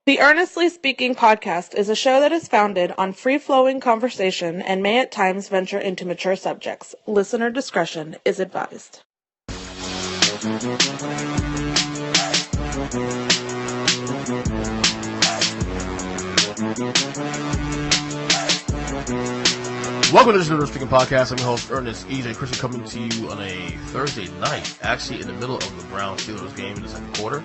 The Earnestly Speaking podcast is a show that is founded on free-flowing conversation and may at times venture into mature subjects. Listener discretion is advised. Welcome to the Earnestly Speaking podcast. I'm your host, Ernest EJ Christian, coming to you on a Thursday night, actually in the middle of the Browns-Steelers game in the second quarter.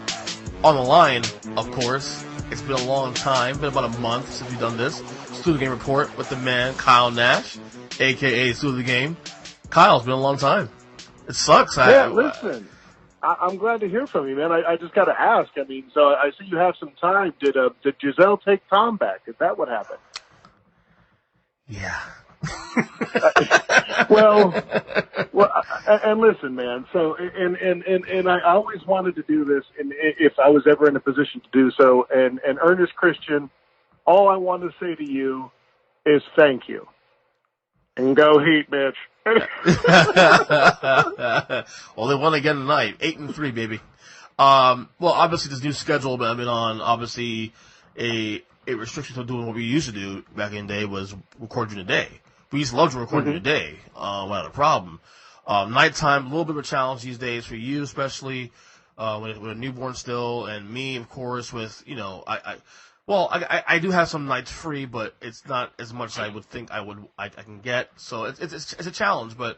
On the line, of course, it's been a long time, been about a month since we've done this. Steelers Game Report with the man, Kyle Nash, a.k.a. Steelers the Game. Kyle, it's been a long time. It sucks. Listen, I'm glad to hear from you, man. I just got to ask. I mean, so I see you have some time. Did Giselle take Tom back? Is that what happened? Yeah. well, and listen, man. So, and I always wanted to do this, and if I was ever in a position to do so, and Ernest Christian, all I want to say to you is thank you, and go Heat, bitch. Well, they won again tonight, 8-3, baby. Well, obviously this new schedule that I've been on, obviously a restriction to doing what we used to do back in the day was recording a day. We used to love to record in a day without a problem. Nighttime, a little bit of a challenge these days for you, especially with a newborn still, and me, of course, with, you know, I do have some nights free, but it's not as much as I would think I can get. So it's a challenge, but,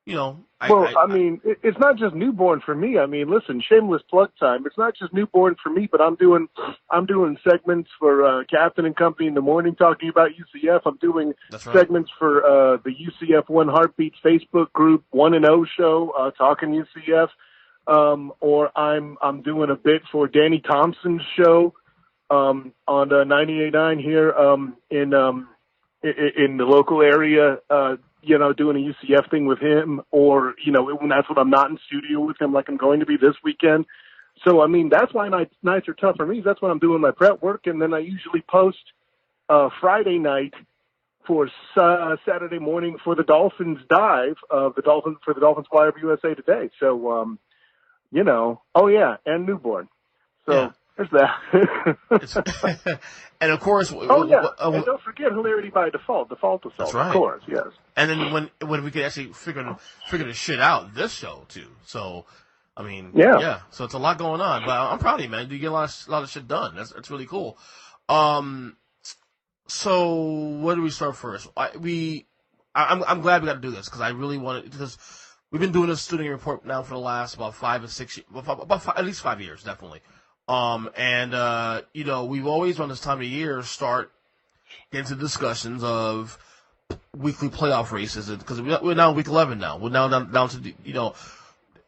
you know. I mean, it's not just newborn for me. I mean, listen, shameless plug time. It's not just newborn for me, but I'm doing segments for Captain and Company in the morning talking about UCF. I'm doing segments for the UCF One Heartbeat Facebook group, 1-0 show, talking UCF. Or I'm doing a bit for Danny Thompson's show on 98.9 here in the local area. You know, doing a UCF thing with him, or, you know, when that's when I'm not in studio with him, like I'm going to be this weekend. So, I mean, that's why nights are tough for me. That's when I'm doing my prep work, and then I usually post Friday night for Saturday morning for the Dolphins dive for the Dolphins Wire of USA Today. So, you know, oh yeah, and newborn. So. Yeah. There's that. And of course, and don't forget hilarity by default. Default assault, that's right. Of course, yes. And then when we could actually figure this shit out, this show too. So, I mean, yeah. So it's a lot going on, but I'm proud of you, man. You get a lot of shit done. That's really cool. So where do we start first? I'm glad we got to do this because I really wanted, because we've been doing this student report now for the last about 5 or 6 years, at least 5 years, definitely. You know, we've always on this time of year start getting into discussions of weekly playoff races, because we're now in week 11 now. We're now down to the, you know,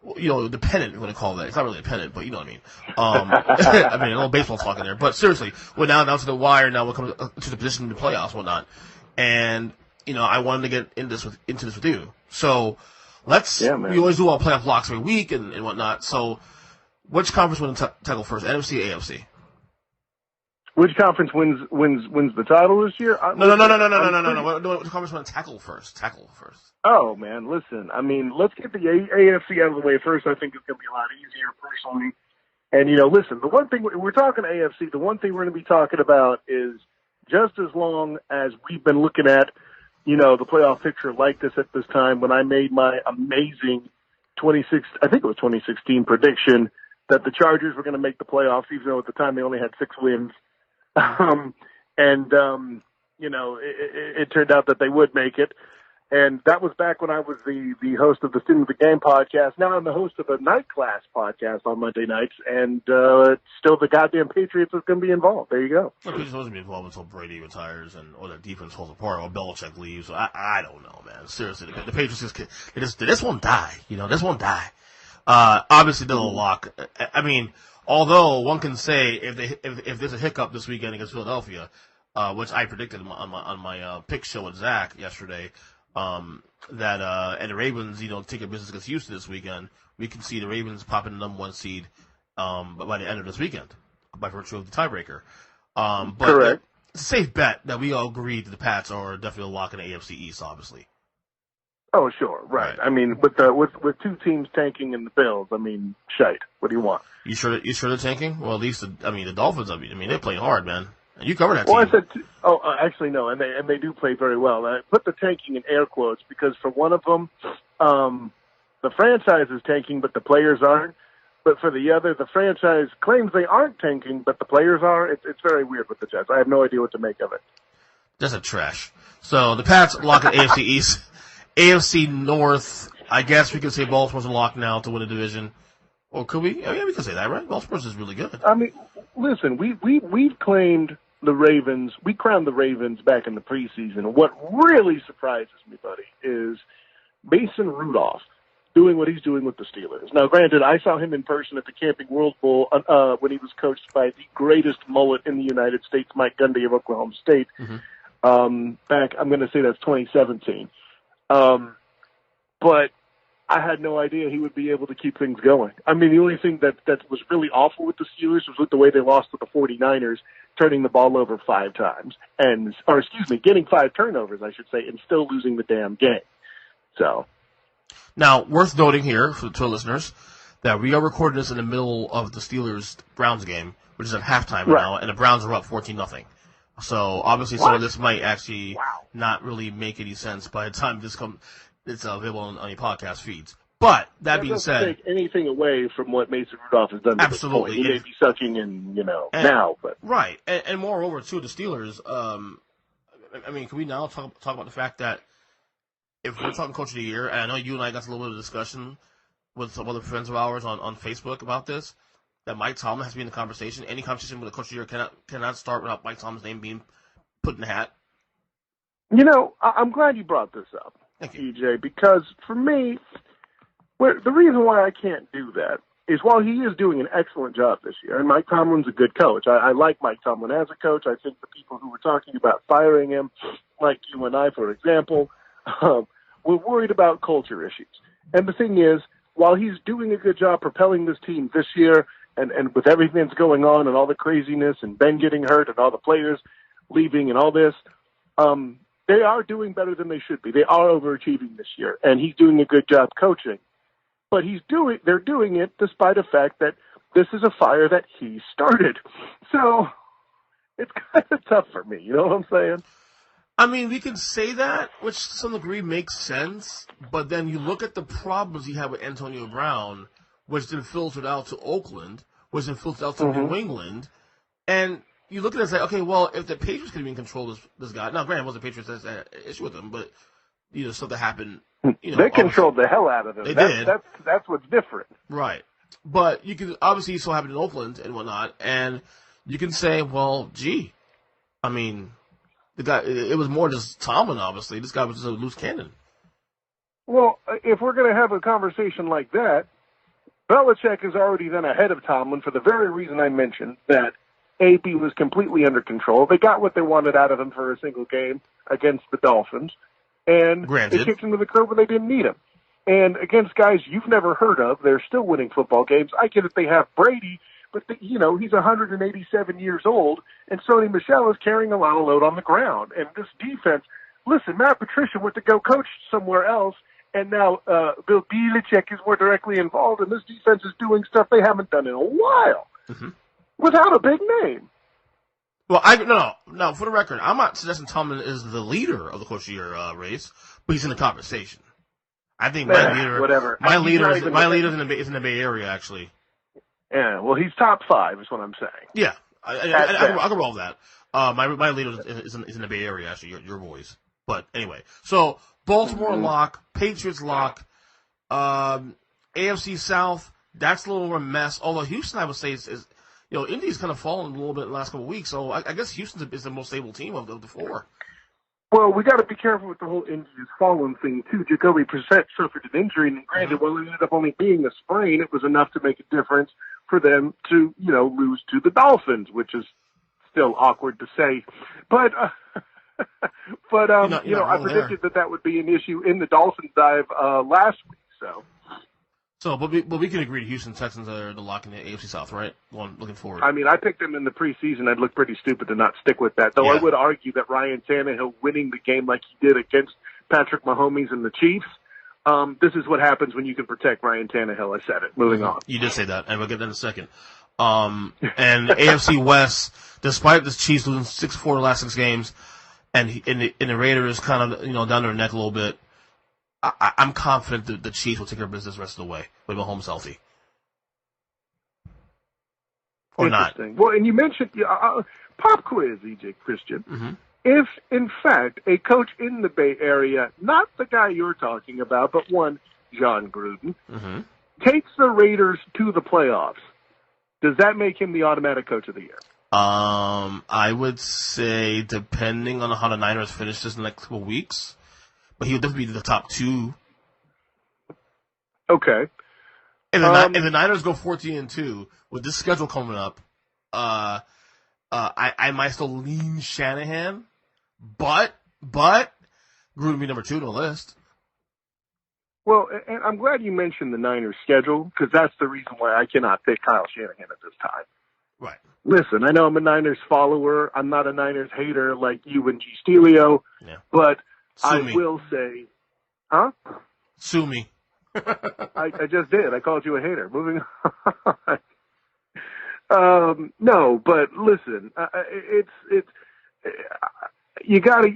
the pennant, we're going to call that. It's not really a pennant, but you know what I mean. I mean, a little baseball talk in there. But seriously, we're now down to the wire. Now we're coming to the position in the playoffs and whatnot. And, you know, I wanted to get into this with you. So we always do our playoff blocks every week and whatnot. So, which conference wins the title first, NFC or AFC? Which conference wins the title this year? No. Which conference wins tackle first? Oh, man, listen. I mean, let's get the AFC out of the way first. I think it's going to be a lot easier personally. And, you know, listen, the one thing we're talking AFC, the one thing we're going to be talking about is just as long as we've been looking at, you know, the playoff picture like this at this time, when I made my amazing 2016 prediction that the Chargers were going to make the playoffs, even though at the time they only had 6 wins. You know, it turned out that they would make it. And that was back when I was the host of the Student of the Game podcast. Now I'm the host of a night class podcast on Monday nights. And still the goddamn Patriots is going to be involved. There you go. The Patriots wasn't be involved until Brady retires or the defense falls apart or Belichick leaves. So I don't know, man. Seriously, the Patriots this won't die. You know, this won't die. Obviously, they're a lock. I mean, although one can say if there's a hiccup this weekend against Philadelphia, which I predicted on my pick show with Zach yesterday, that and the Ravens, you know, take a business against Houston this weekend, we can see the Ravens popping the number 1 seed by the end of this weekend by virtue of the tiebreaker. But correct. It's a safe bet that we all agree that the Pats are definitely a lock in the AFC East, obviously. Oh, sure, right. I mean, with two teams tanking in the Bills, I mean, shite. What do you want? You sure they're tanking? Well, at least the Dolphins. I mean, they're playing hard, man. And you cover that Well, team. I said, actually no, and they do play very well. I put the tanking in air quotes because for one of them, the franchise is tanking, but the players aren't. But for the other, the franchise claims they aren't tanking, but the players are. It's very weird with the Jets. I have no idea what to make of it. That's a trash. So the Pats lock at AFC East. AFC North, I guess we could say Baltimore's a lock now to win the division. Or could we? Oh, yeah, we could say that, right? Baltimore's is really good. I mean, listen, we've claimed the Ravens. We crowned the Ravens back in the preseason. What really surprises me, buddy, is Mason Rudolph doing what he's doing with the Steelers. Now, granted, I saw him in person at the Camping World Bowl when he was coached by the greatest mullet in the United States, Mike Gundy of Oklahoma State. Mm-hmm. Back, I'm going to say that's 2017. But I had no idea he would be able to keep things going. I mean, the only thing that was really awful with the Steelers was with the way they lost to the 49ers, turning the ball over 5 times, getting 5 turnovers, I should say, and still losing the damn game. So. Now, worth noting here to our listeners that we are recording this in the middle of the Steelers-Browns game, which is at halftime now, and the Browns are up 14-0. So obviously, some of this might actually not really make any sense by the time it's available on your podcast feeds. But that being said, doesn't take anything away from what Mason Rudolph has done. Absolutely, he may be sucking in, now, but right, and moreover too, the Steelers. I mean, can we now talk about the fact that if we're talking Coach of the Year, and I know you and I got a little bit of discussion with some other friends of ours on Facebook about this, that Mike Tomlin has to be in the conversation. Any conversation with a Coach of the Year cannot start without Mike Tomlin's name being put in the hat. I'm glad you brought this up, Thank you. EJ, because for me, the reason why I can't do that is while he is doing an excellent job this year, and Mike Tomlin's a good coach. I like Mike Tomlin as a coach. I think the people who were talking about firing him, like you and I, for example, were worried about culture issues. And the thing is, while he's doing a good job propelling this team this year, and with everything that's going on and all the craziness and Ben getting hurt and all the players leaving and all this, they are doing better than they should be. They are overachieving this year, and he's doing a good job coaching. But they're doing it despite the fact that this is a fire that he started. So it's kind of tough for me. You know what I'm saying? I mean, we can say that, which to some degree makes sense, but then you look at the problems he had with Antonio Brown, which then filtered out to Oakland, which then filtered out to New England, and you look at it and say, okay, well, if the Patriots could be in control of this guy, now granted, it wasn't the Patriots that had an issue with him, but, stuff that happened, They controlled the hell out of him. They did. That's what's different. Right. But you can, obviously, it still happened in Oakland and whatnot, and you can say, well, gee, I mean, the guy, it was more just Tomlin, obviously. This guy was just a loose cannon. Well, if we're going to have a conversation like that, Belichick is already then ahead of Tomlin for the very reason I mentioned, that AB was completely under control. They got what they wanted out of him for a single game against the Dolphins, and they kicked him to the curb when they didn't need him. And against guys you've never heard of, they're still winning football games. I get it, they have Brady, but he's 187 years old, and Sony Michel is carrying a lot of load on the ground. And this defense, listen, Matt Patricia went to go coach somewhere else, and now Bill Belichick is more directly involved, and this defense is doing stuff they haven't done in a while without a big name. Well, no. For the record, I'm not suggesting Tomlin is the leader of the Coach of the Year race, but he's in the conversation. I think my leader is in the Bay Area, actually. Yeah, well, he's top 5, is what I'm saying. Yeah, I can roll with that. My leader is in the Bay Area, actually. Your boys, but anyway. So Baltimore lock, Patriots lock, AFC South. That's a little more mess. Although Houston, I would say is Indy's kind of fallen a little bit in the last couple of weeks. So I guess Houston is the most stable team of the 4. Well, we got to be careful with the whole Indians fallen thing, too. Jacoby Brissett suffered an injury, and granted, while it ended up only being a sprain, it was enough to make a difference for them to, lose to the Dolphins, which is still awkward to say. But, I predicted that would be an issue in the Dolphins dive last week, so. But we can agree Houston Texans are the lock in the AFC South, right? Looking forward. I mean, I picked them in the preseason. I'd look pretty stupid to not stick with that. Though I would argue that Ryan Tannehill winning the game like he did against Patrick Mahomes and the Chiefs This is what happens when you can protect Ryan Tannehill. I said it. Moving on. You did say that, and we'll get that in a second. And AFC West, despite the Chiefs losing 6-4 the last 6 games, and the Raiders kind of down their neck a little bit, I'm confident that the Chiefs will take care of business the rest of the way with Mahomes healthy. Or not. Well, and you mentioned pop quiz, EJ Christian. Mm-hmm. If, in fact, a coach in the Bay Area, not the guy you're talking about, but one, John Gruden, mm-hmm. takes the Raiders to the playoffs, does that make him the automatic coach of the year? I would say, depending on how the Niners finish this in the next couple of weeks, but he would definitely be the top 2. Okay. If the Niners go 14-2 with this schedule coming up, I might still lean Shanahan, but Gruden be number 2 on the list. Well, and I'm glad you mentioned the Niners schedule, because that's the reason why I cannot pick Kyle Shanahan at this time. Right. Listen, I know I'm a Niners follower. I'm not a Niners hater like you and G. Stelio, but I will say, huh? Sue me. I just did. I called you a hater. Moving on. No, but listen, it's you gotta.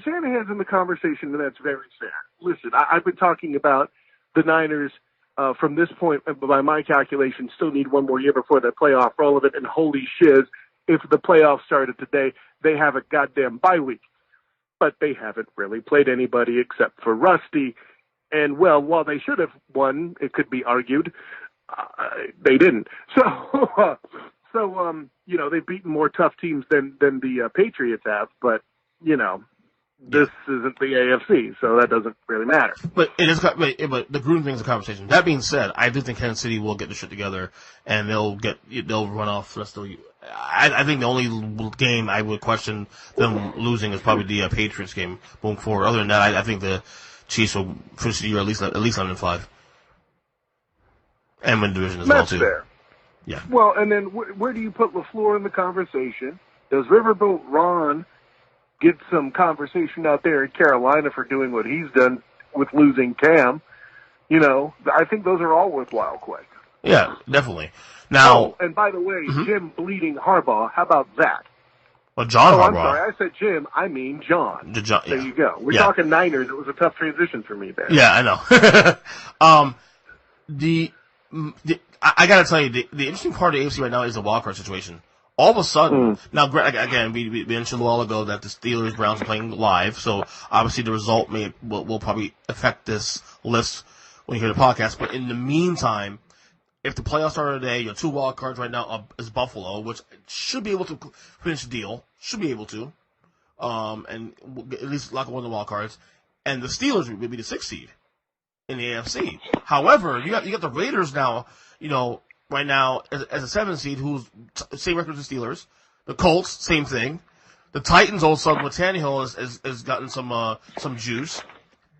Shanahan's in the conversation, and that's very fair. Listen, I've been talking about the Niners from this point, by my calculation, still need one more year before they're playoff relevant. And holy shiz, if the playoffs started today, they have a goddamn bye week. But they haven't really played anybody except for Rusty. And, well, while they should have won, it could be argued, they didn't. So, they've beaten more tough teams than the Patriots have. But, this isn't the AFC, so that doesn't really matter. But it is. But the Gruden thing is a conversation. That being said, I do think Kansas City will get the shit together, and they'll run off the rest of the. I think the only game I would question them losing is probably the Patriots game moving forward. Other than that, I think the Chiefs will finish the year at least 9-5, and win division as well too. That's fair. Yeah. Well, and then where do you put LaFleur in the conversation? Does Riverboat Ron get some conversation out there in Carolina for doing what he's done with losing Cam? I think those are all worthwhile questions. Yeah, definitely. Now, and by the way, Jim bleeding Harbaugh, how about that? Well, John Harbaugh. I'm sorry, I said Jim, I mean John. There you go. We're talking Niners. It was a tough transition for me there. Yeah, I know. I gotta tell you, the interesting part of the AFC right now is the wildcard situation. All of a sudden, now again, we mentioned a while ago that the Steelers Browns are playing live, so obviously the result will probably affect this list when you hear the podcast. But in the meantime, if the playoffs start today, your 2 wild cards right now is Buffalo, which should be able to finish the deal, should be able to, and at least lock one of the wild cards, and the Steelers would be the 6th seed in the AFC. However, you got the Raiders now, right now as a 7th seed, who's same record as the Steelers. The Colts, same thing. The Titans also with Tannehill has gotten some juice,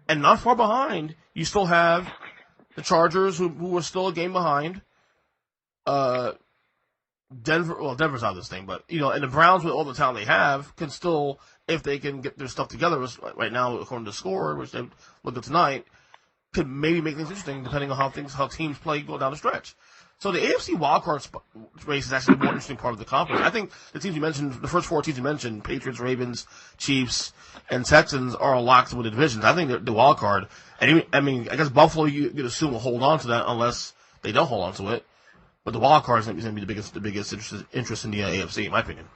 and not far behind, you still have the Chargers who are still a game behind. Denver's out of this thing, but and the Browns with all the talent they have can still, if they can get their stuff together right now according to the score, which they look at tonight, could maybe make things interesting depending on how teams play go down the stretch. So the AFC wildcard race is actually the more interesting part of the conference. I think the teams you mentioned, the first 4 teams you mentioned, Patriots, Ravens, Chiefs, and Texans, are locked with the divisions. I think the wildcard, and I guess Buffalo you could assume will hold on to that unless they don't hold on to it. But the wildcard is going to be the biggest interest in the AFC, in my opinion.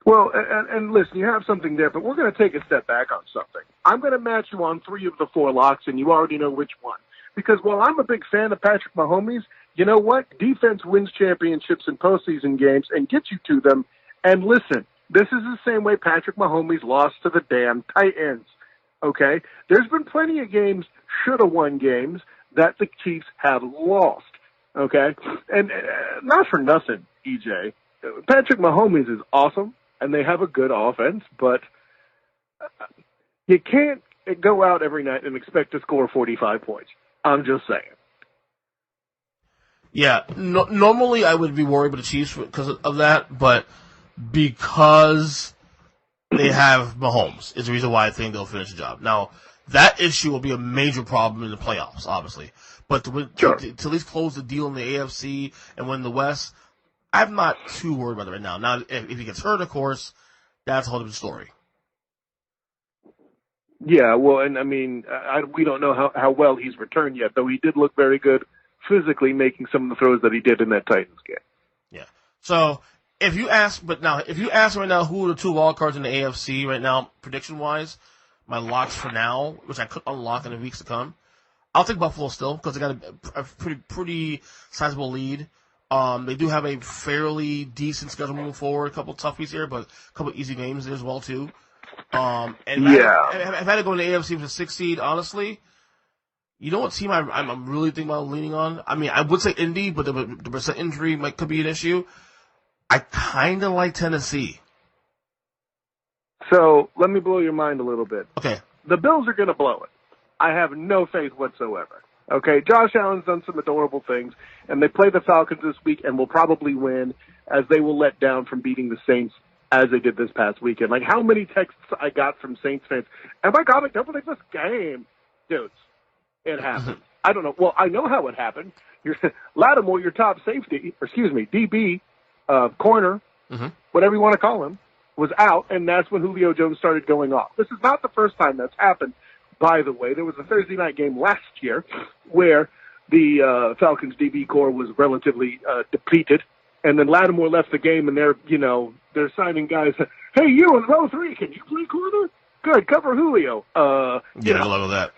Well, and listen, you have something there, but we're going to take a step back on something. I'm going to match you on 3 of the 4 locks, and you already know which one. Because while I'm a big fan of Patrick Mahomes, you know what? Defense wins championships in postseason games and gets you to them. And listen, this is the same way Patrick Mahomes lost to the damn Titans. Okay? There's been plenty of games, should have won games, that the Chiefs have lost. Okay? And not for nothing, EJ. Patrick Mahomes is awesome, and they have a good offense, but you can't go out every night and expect to score 45 points. I'm just saying. Yeah, normally I would be worried about the Chiefs because of that, but because they have Mahomes is the reason why I think they'll finish the job. Now, That issue will be a major problem in the playoffs, obviously. But to at least close the deal in the AFC and win the West, I'm not too worried about it right now. Now, if he gets hurt, of course, that's a whole different story. Yeah, well, and I mean, we don't know how well he's returned yet, though he did look very good physically making some of the throws that he did in that Titans game. Yeah. So, if you ask right now who are the two wild cards in the AFC right now, prediction-wise, my locks for now, which I could unlock in the weeks to come, I'll take Buffalo still because they got a pretty sizable lead. They do have a fairly decent schedule moving forward. A couple tough weeks here, but a couple easy games there as well too. And if I had to go in the AFC for the 6th seed, honestly, you know what team I'm really thinking about leaning on? I mean, I would say Indy, but the percent injury could be an issue. I kind of like Tennessee. So let me blow your mind a little bit. Okay. The Bills are going to blow it. I have no faith whatsoever. Okay, Josh Allen's done some adorable things, and they play the Falcons this week and will probably win, as they will let down from beating the Saints as they did this past weekend. Like, how many texts I got from Saints fans, oh my God, I don't believe this game. Dudes, it happened. I don't know. Well, I know how it happened. Lattimore, your top safety, DB, corner, whatever you want to call him, was out, and that's when Julio Jones started going off. This is not the first time that's happened, by the way. There was a Thursday night game last year where the Falcons DB core was relatively depleted, and then Lattimore left the game, and they're signing guys. Hey, you in row 3, can you play corner? Good, cover Julio. I love that.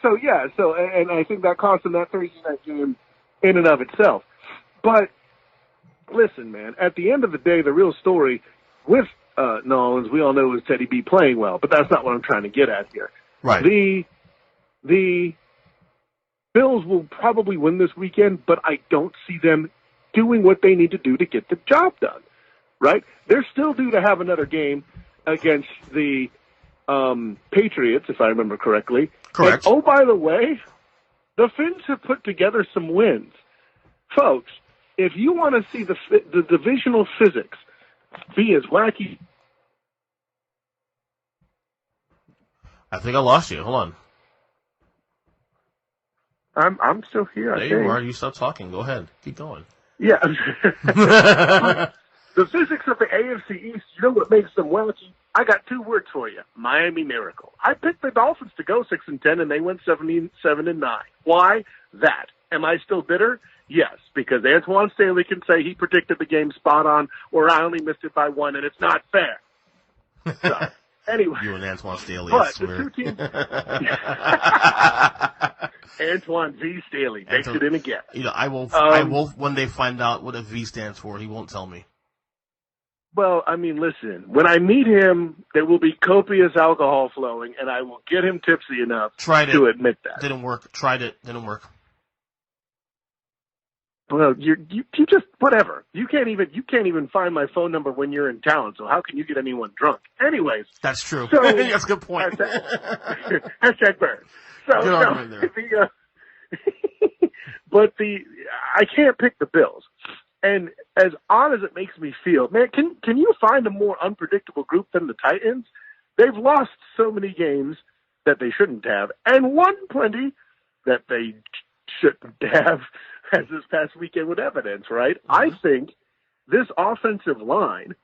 And I think that cost them that Thursday night game in and of itself. But listen, man, at the end of the day, the real story with Nolans, we all know, is Teddy B playing well, but that's not what I'm trying to get at here. Right. The Bills will probably win this weekend, but I don't see them doing what they need to do to get the job done, right? They're still due to have another game against the Patriots, if I remember correctly. Correct. And, oh, by the way, the Finns have put together some wins. Folks, if you want to see the divisional physics be as wacky. I think I lost you. Hold on. I'm still here. There you are. You stopped talking. Go ahead. Keep going. Yeah. The physics of the AFC East, you know what makes them wacky? I got 2 words for you. Miami Miracle. I picked the Dolphins to go 6-10, and they went 7-9. Why? That. Am I still bitter? Yes, because Antoine Staley can say he predicted the game spot on, or I only missed it by 1, and it's not fair. So, anyway. You and Antoine Staley, but I swear. The 2 teams... Antoine V. Staley makes it in again. I will, when they find out what a V stands for, he won't tell me. Well, I mean, listen, when I meet him, there will be copious alcohol flowing, and I will get him tipsy enough to admit that. Didn't work. Tried it. Didn't work. Well, you just whatever. You can't even find my phone number when you're in town. So how can you get anyone drunk? Anyways, that's true. So, that's a good point. Hashtag burn. So, good argument there. But I can't pick the Bills. And as odd as it makes me feel, man, can you find a more unpredictable group than the Titans? They've lost so many games that they shouldn't have, and won plenty that they shouldn't have, as this past weekend would evidence, right? Mm-hmm. I think this offensive line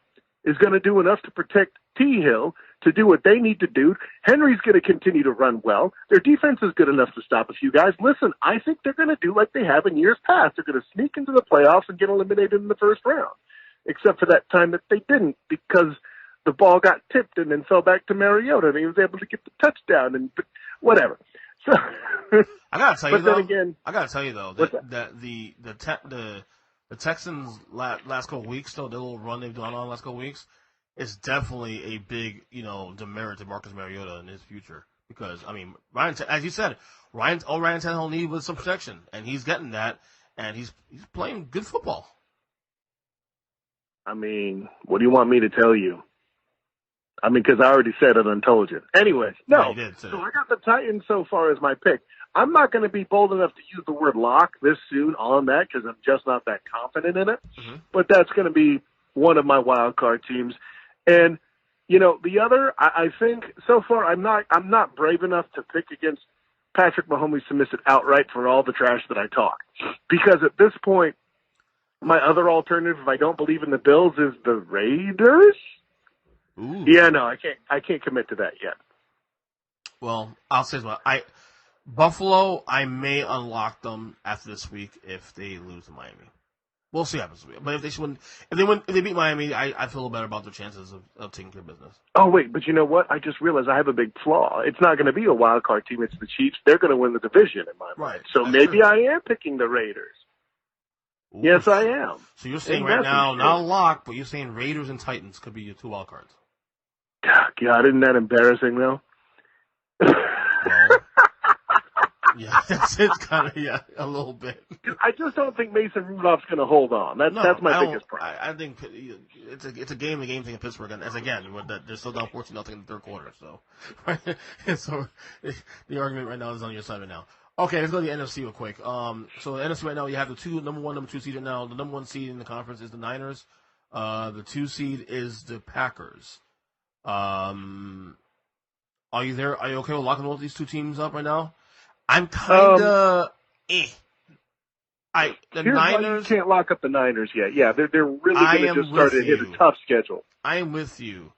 is going to do enough to protect T. Hill to do what they need to do. Henry's going to continue to run well. Their defense is good enough to stop a few guys. Listen, I think they're going to do like they have in years past. They're going to sneak into the playoffs and get eliminated in the first round, except for that time that they didn't because the ball got tipped and then fell back to Mariota, and he was able to get the touchdown and whatever. So I gotta tell you though. Again, I gotta tell you though that the Texans last couple weeks, though, the little run they've done on the last couple weeks, is definitely a big, demerit to Marcus Mariota in his future. Because, I mean, as you said, Ryan Tannehill needed some protection, and he's getting that, and he's playing good football. I mean, what do you want me to tell you? I mean, because I already said it and told you. Anyways, no. You did, so I got the Titans so far as my pick. I'm not going to be bold enough to use the word lock this soon on that because I'm just not that confident in it. Mm-hmm. But that's going to be one of my wild card teams. And, The other, I think so far I'm not brave enough to pick against Patrick Mahomes to miss it outright for all the trash that I talk. Because at this point, my other alternative, if I don't believe in the Bills, is the Raiders. Ooh. Yeah, no, I can't commit to that yet. Well, I'll say as well. Buffalo, I may unlock them after this week if they lose to Miami. We'll see what happens. But if they beat Miami, I feel better about their chances of taking care of business. Oh, wait, but you know what? I just realized I have a big flaw. It's not going to be a wild card team. It's the Chiefs. They're going to win the division in my mind. Right. So maybe I am picking the Raiders. Ooh, yes, I am. So you're saying right now, not a lock, but you're saying Raiders and Titans could be your 2 wild cards. God, isn't that embarrassing, though? Well, yeah, it's kind of, a little bit. I just don't think Mason Rudolph's going to hold on. That's my biggest problem. I think it's a game thing in Pittsburgh, and as again, they're still down 14-0 in the third quarter. So, right? So the argument right now is on your side right now. Okay, let's go to the NFC real quick. So the NFC right now, you have the number 1, number 2 seed right now. The number 1 seed in the conference is the Niners. The 2 seed is the Packers. Are you there? Are you okay with locking both these 2 teams up right now? I'm kind of Niners. You can't lock up the Niners yet. Yeah, they're really going to just start to hit a tough schedule. I am with you.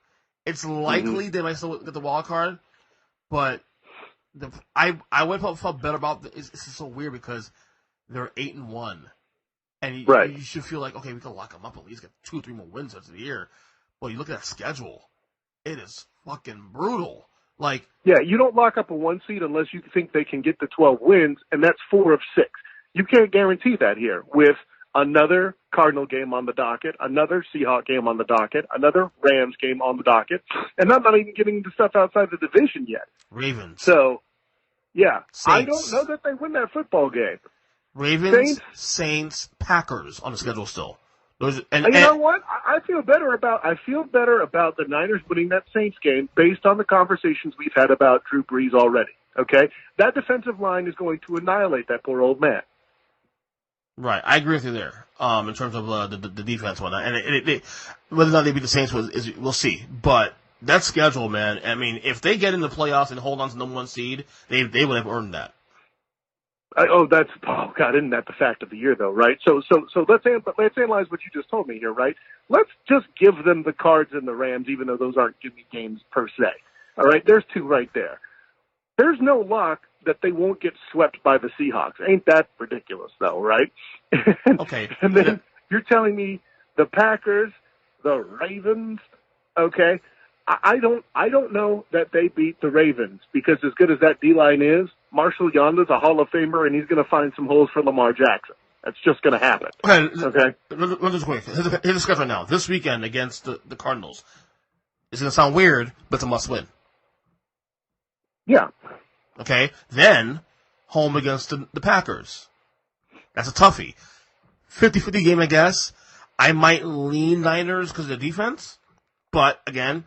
It's likely they might still get the wild card, but I felt better about it's so weird because they're 8-1, and you should feel like, okay, we can lock them up, at least get 2 or 3 more wins into the year. Well, you look at that schedule, it is fucking brutal. You don't lock up a 1 seed unless you think they can get the 12 wins, and that's 4 of 6. You can't guarantee that here with another Cardinal game on the docket, another Seahawks game on the docket, another Rams game on the docket, and I'm not even getting the stuff outside the division yet. Ravens. So, yeah, Saints. I don't know that they win that football game. Ravens, Saints, Packers on the schedule still. You know what? I feel better about the Niners winning that Saints game based on the conversations we've had about Drew Brees already. Okay, that defensive line is going to annihilate that poor old man. Right, I agree with you there. In terms of the defense one, and whether or not they beat the Saints we'll see. But that schedule, man. I mean, if they get in the playoffs and hold on to the number 1 seed, they would have earned that. God, isn't that the fact of the year, though, right? So let's analyze what you just told me here, right? Let's just give them the Cards and the Rams, even though those aren't gimme games per se. All right, there's 2 right there. There's no lock that they won't get swept by the Seahawks. Ain't that ridiculous, though, right? Okay. And then you're telling me the Packers, the Ravens, okay? I don't know that they beat the Ravens because as good as that D-line is, Marshall Yonda's a Hall of Famer, and he's going to find some holes for Lamar Jackson. That's just going to happen. Okay? Let me quick. Here's the schedule right now. This weekend against the Cardinals. It's going to sound weird, but it's a must-win. Yeah. Okay? Then, home against the Packers. That's a toughie. 50-50 game, I guess. I might lean Niners because of the defense, but, again,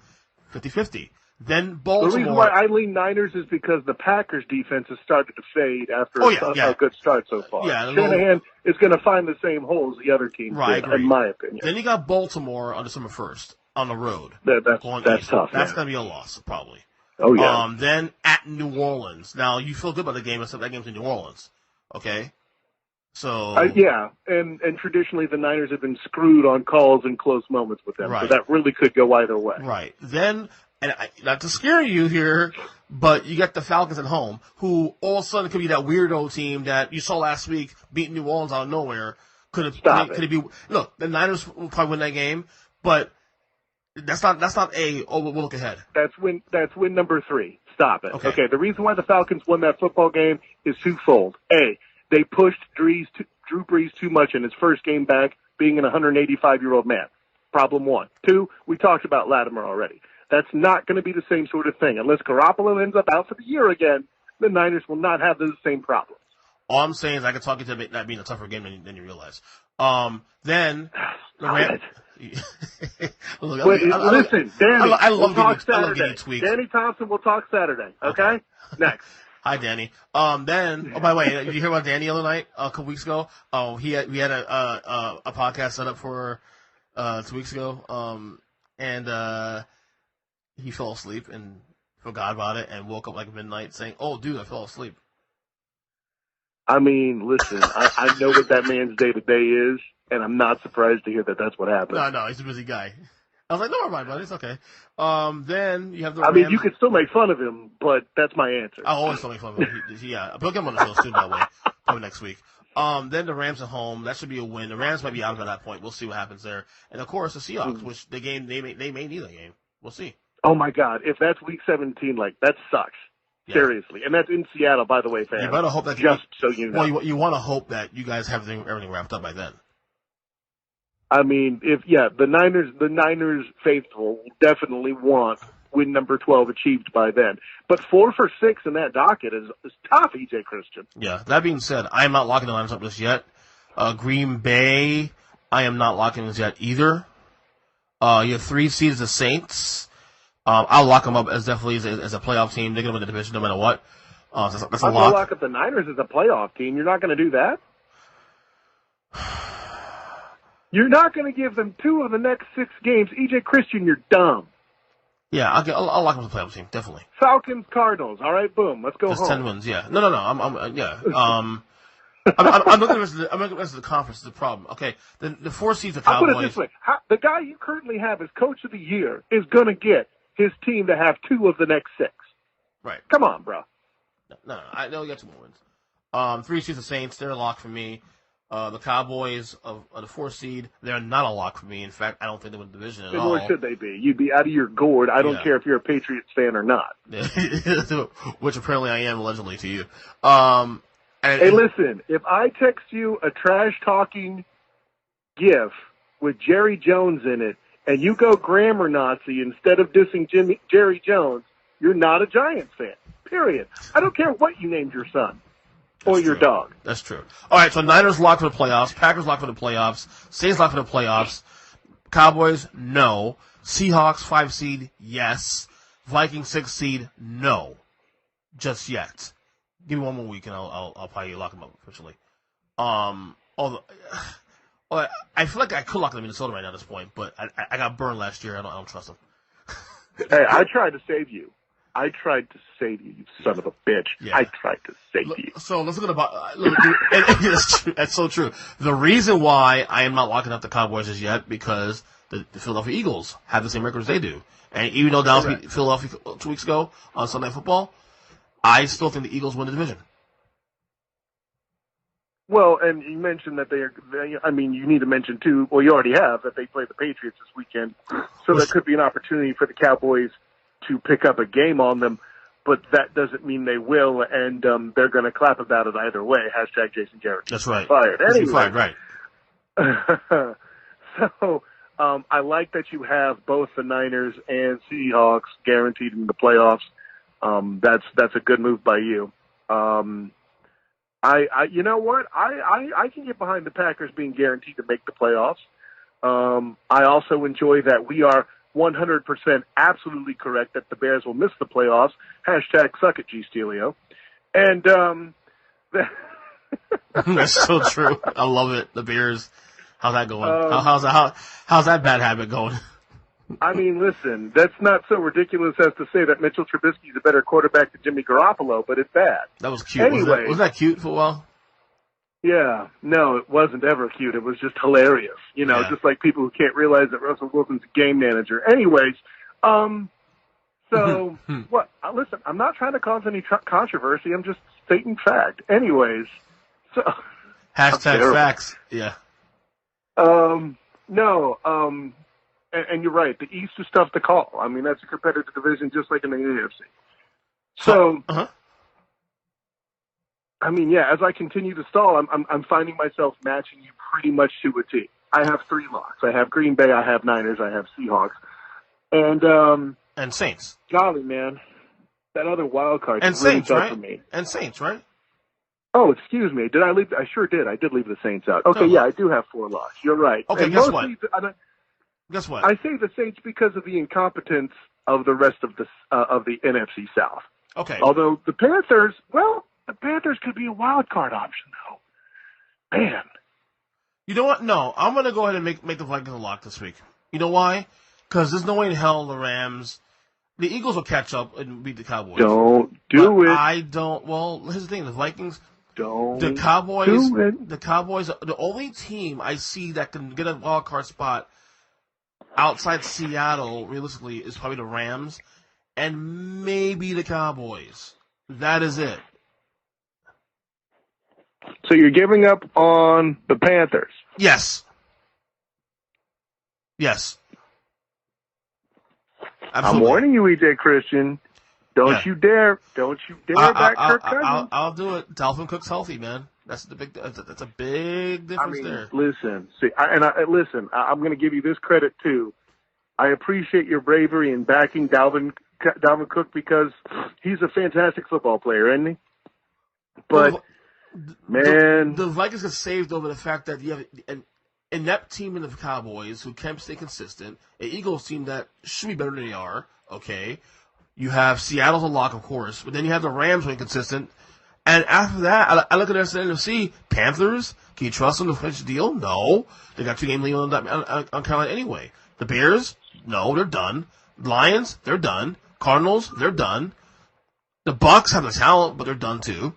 50-50. Then Baltimore. The reason why I lean Niners is because the Packers' defense has started to fade after a good start so far. Yeah, Shanahan is going to find the same holes the other teams did, in my opinion. Then you got Baltimore on December 1st on the road. That's tough. That's going to be a loss, probably. Oh, yeah. Then at New Orleans. Now, you feel good about the game, except that game's in New Orleans. Okay? So yeah, and traditionally the Niners have been screwed on calls and close moments with them, so that really could go either way. Right. Then, not to scare you here, but you got the Falcons at home, who all of a sudden could be that weirdo team that you saw last week beating New Orleans out of nowhere. Could it be? Look, the Niners will probably win that game, but that's not we'll look ahead. That's win number 3. Stop it. Okay. The reason why the Falcons won that football game is twofold. A, they pushed Drew Brees too much in his first game back, being an 185-year-old man. Problem 1. 2, we talked about Latimer already. That's not going to be the same sort of thing. Unless Garoppolo ends up out for the year again, the Niners will not have those same problems. All I'm saying is I can talk you to that being a tougher game than you realize. Then the Rams. Listen, Danny, we'll talk Saturday. Getting tweaked. Danny Thompson will talk Saturday. Okay? Next. Hi, Danny. Then, by the way, did you hear about Danny the other night, a couple weeks ago? We had a podcast set up for 2 weeks ago. And he fell asleep and forgot about it and woke up like midnight saying, "Oh, dude, I fell asleep." I mean, listen, I know what that man's day-to-day is, and I'm not surprised to hear that that's what happened. No, he's a busy guy. I was like, "No, mind, buddy, it's okay." Then you have the I Rams. mean, you could still make fun of him, but that's my answer. I'll always still make fun of him. Yeah, I'll get him on the show soon, by the way, probably next week. Then the Rams at home. That should be a win. The Rams might be out by that point. We'll see what happens there. And, of course, the Seahawks, which they may need a game. We'll see. Oh, my God. If that's Week 17, that sucks. Yeah. Seriously. And that's in Seattle, by the way, fans. You better hope that so you know. Well, you want to hope that you guys have everything wrapped up by then. I mean, the Niners faithful definitely want win number 12 achieved by then. But 4 for 6 in that docket is tough, EJ Christian. Yeah. That being said, I am not locking the Niners up just yet. Green Bay, I am not locking this yet either. Your 3 seeds, the Saints. I'll lock them up as definitely as a playoff team. They're going to win the division no matter what. That's a lock. I'm going to lock up the Niners as a playoff team. You're not going to do that? You're not going to give them 2 of the next 6 games. EJ Christian, you're dumb. Yeah, I'll lock them as a playoff team, definitely. Falcons, Cardinals. All right, boom. Let's go That's home. 10 wins, yeah. No. I'm looking at the rest of the conference is the problem. Okay, the 4 seeds of Cowboys. I'll put it this way. The guy you currently have as coach of the year is going to get his team to have 2 of the next 6. Right. Come on, bro. No. I know you got 2 more wins. 3 seeds of Saints, they're a lock for me. The Cowboys of the 4 seed, they're not a lock for me. In fact, I don't think they win the division at all. Nor should they be. You'd be out of your gourd. I don't care if you're a Patriots fan or not. Which apparently I am, allegedly, to you. Hey, listen, if I text you a trash-talking GIF with Jerry Jones in it, and you go grammar Nazi instead of dissing Jerry Jones, you're not a Giants fan, period. I don't care what you named your son or your dog. That's true. All right, so Niners locked for the playoffs, Packers locked for the playoffs, Saints locked for the playoffs, Cowboys, no. Seahawks, 5 seed, yes. Vikings, 6 seed, no. Just yet. Give me 1 more week and I'll probably lock them up officially. I feel like I could lock them in Minnesota right now at this point, but I got burned last year. I don't trust them. Hey, I tried to save you. You son of a bitch. Yeah. I tried to save you. So let's look at the that's so true. The reason why I am not locking up the Cowboys as yet because the Philadelphia Eagles have the same record as they do, and even though Dallas beat Philadelphia 2 weeks ago on Sunday Night Football, I still think the Eagles win the division. Well, and you mentioned that you need to mention, too, well, you already have, that they play the Patriots this weekend. So there could be an opportunity for the Cowboys to pick up a game on them, but that doesn't mean they will, and they're going to clap about it either way. Hashtag Jason Garrett. That's right. Fired. Anyway. Fired, right. So I like that you have both the Niners and Seahawks guaranteed in the playoffs. That's a good move by you. You know what? I can get behind the Packers being guaranteed to make the playoffs. I also enjoy that we are 100% absolutely correct that the Bears will miss the playoffs. Hashtag suck it, G. Stelio. And that's so true. I love it. The Bears. How's that going? How's that bad habit going? I mean, listen, that's not so ridiculous as to say that Mitchell Trubisky's a better quarterback than Jimmy Garoppolo, but it's bad. That was cute. Anyway, was that cute for a while? Yeah. No, it wasn't ever cute. It was just hilarious. Just like people who can't realize that Russell Wilson's a game manager. Anyways, so, what? Listen, I'm not trying to cause any controversy. I'm just stating fact. Anyways, so. Hashtag facts. Yeah. No, and you're right. The East is tough to call. I mean, that's a competitive division just like in the AFC. So, I mean, yeah, as I continue to stall, I'm finding myself matching you pretty much to a T. I have 3 locks. I have Green Bay, I have Niners, I have Seahawks. And Saints. Golly, man. That other wild card and is really Saints, tough right? for me. And Saints, right? Oh, excuse me. Did I leave? I sure did. I did leave the Saints out. Okay, yeah, I do have 4 locks. You're right. Okay, and guess what? Guess what? I say the Saints because of the incompetence of the rest of the NFC South. Okay. Although the Panthers could be a wild card option, though. Man. You know what? No, I'm going to go ahead and make the Vikings a lock this week. You know why? Because there's no way in hell the Rams The Eagles will catch up and beat the Cowboys. Don't do it. I don't. Well, here's the thing: the Vikings, Don't the Cowboys, do it. the Cowboys. The only team I see that can get a wild card spot outside Seattle, realistically, is probably the Rams, and maybe the Cowboys. That is it. So you're giving up on the Panthers? Yes. Yes. Absolutely. I'm warning you, EJ Christian. Don't you dare back Kirk Cousins. I'll do it. Dalvin Cook's healthy, man. That's a big difference there. Listen, I'm going to give you this credit too. I appreciate your bravery in backing Dalvin Cook because he's a fantastic football player, isn't he? But man, the Vikings get saved over the fact that you have an inept team in the Cowboys who can't stay consistent, an Eagles team that should be better than they are. Okay, you have Seattle's a lock, of course, but then you have the Rams who are inconsistent. And after that, I look at the rest of the NFC. Panthers, can you trust them to finish the deal? No. They got 2 game lead on Carolina anyway. The Bears, no, they're done. Lions, they're done. Cardinals, they're done. The Bucks have the talent, but they're done too.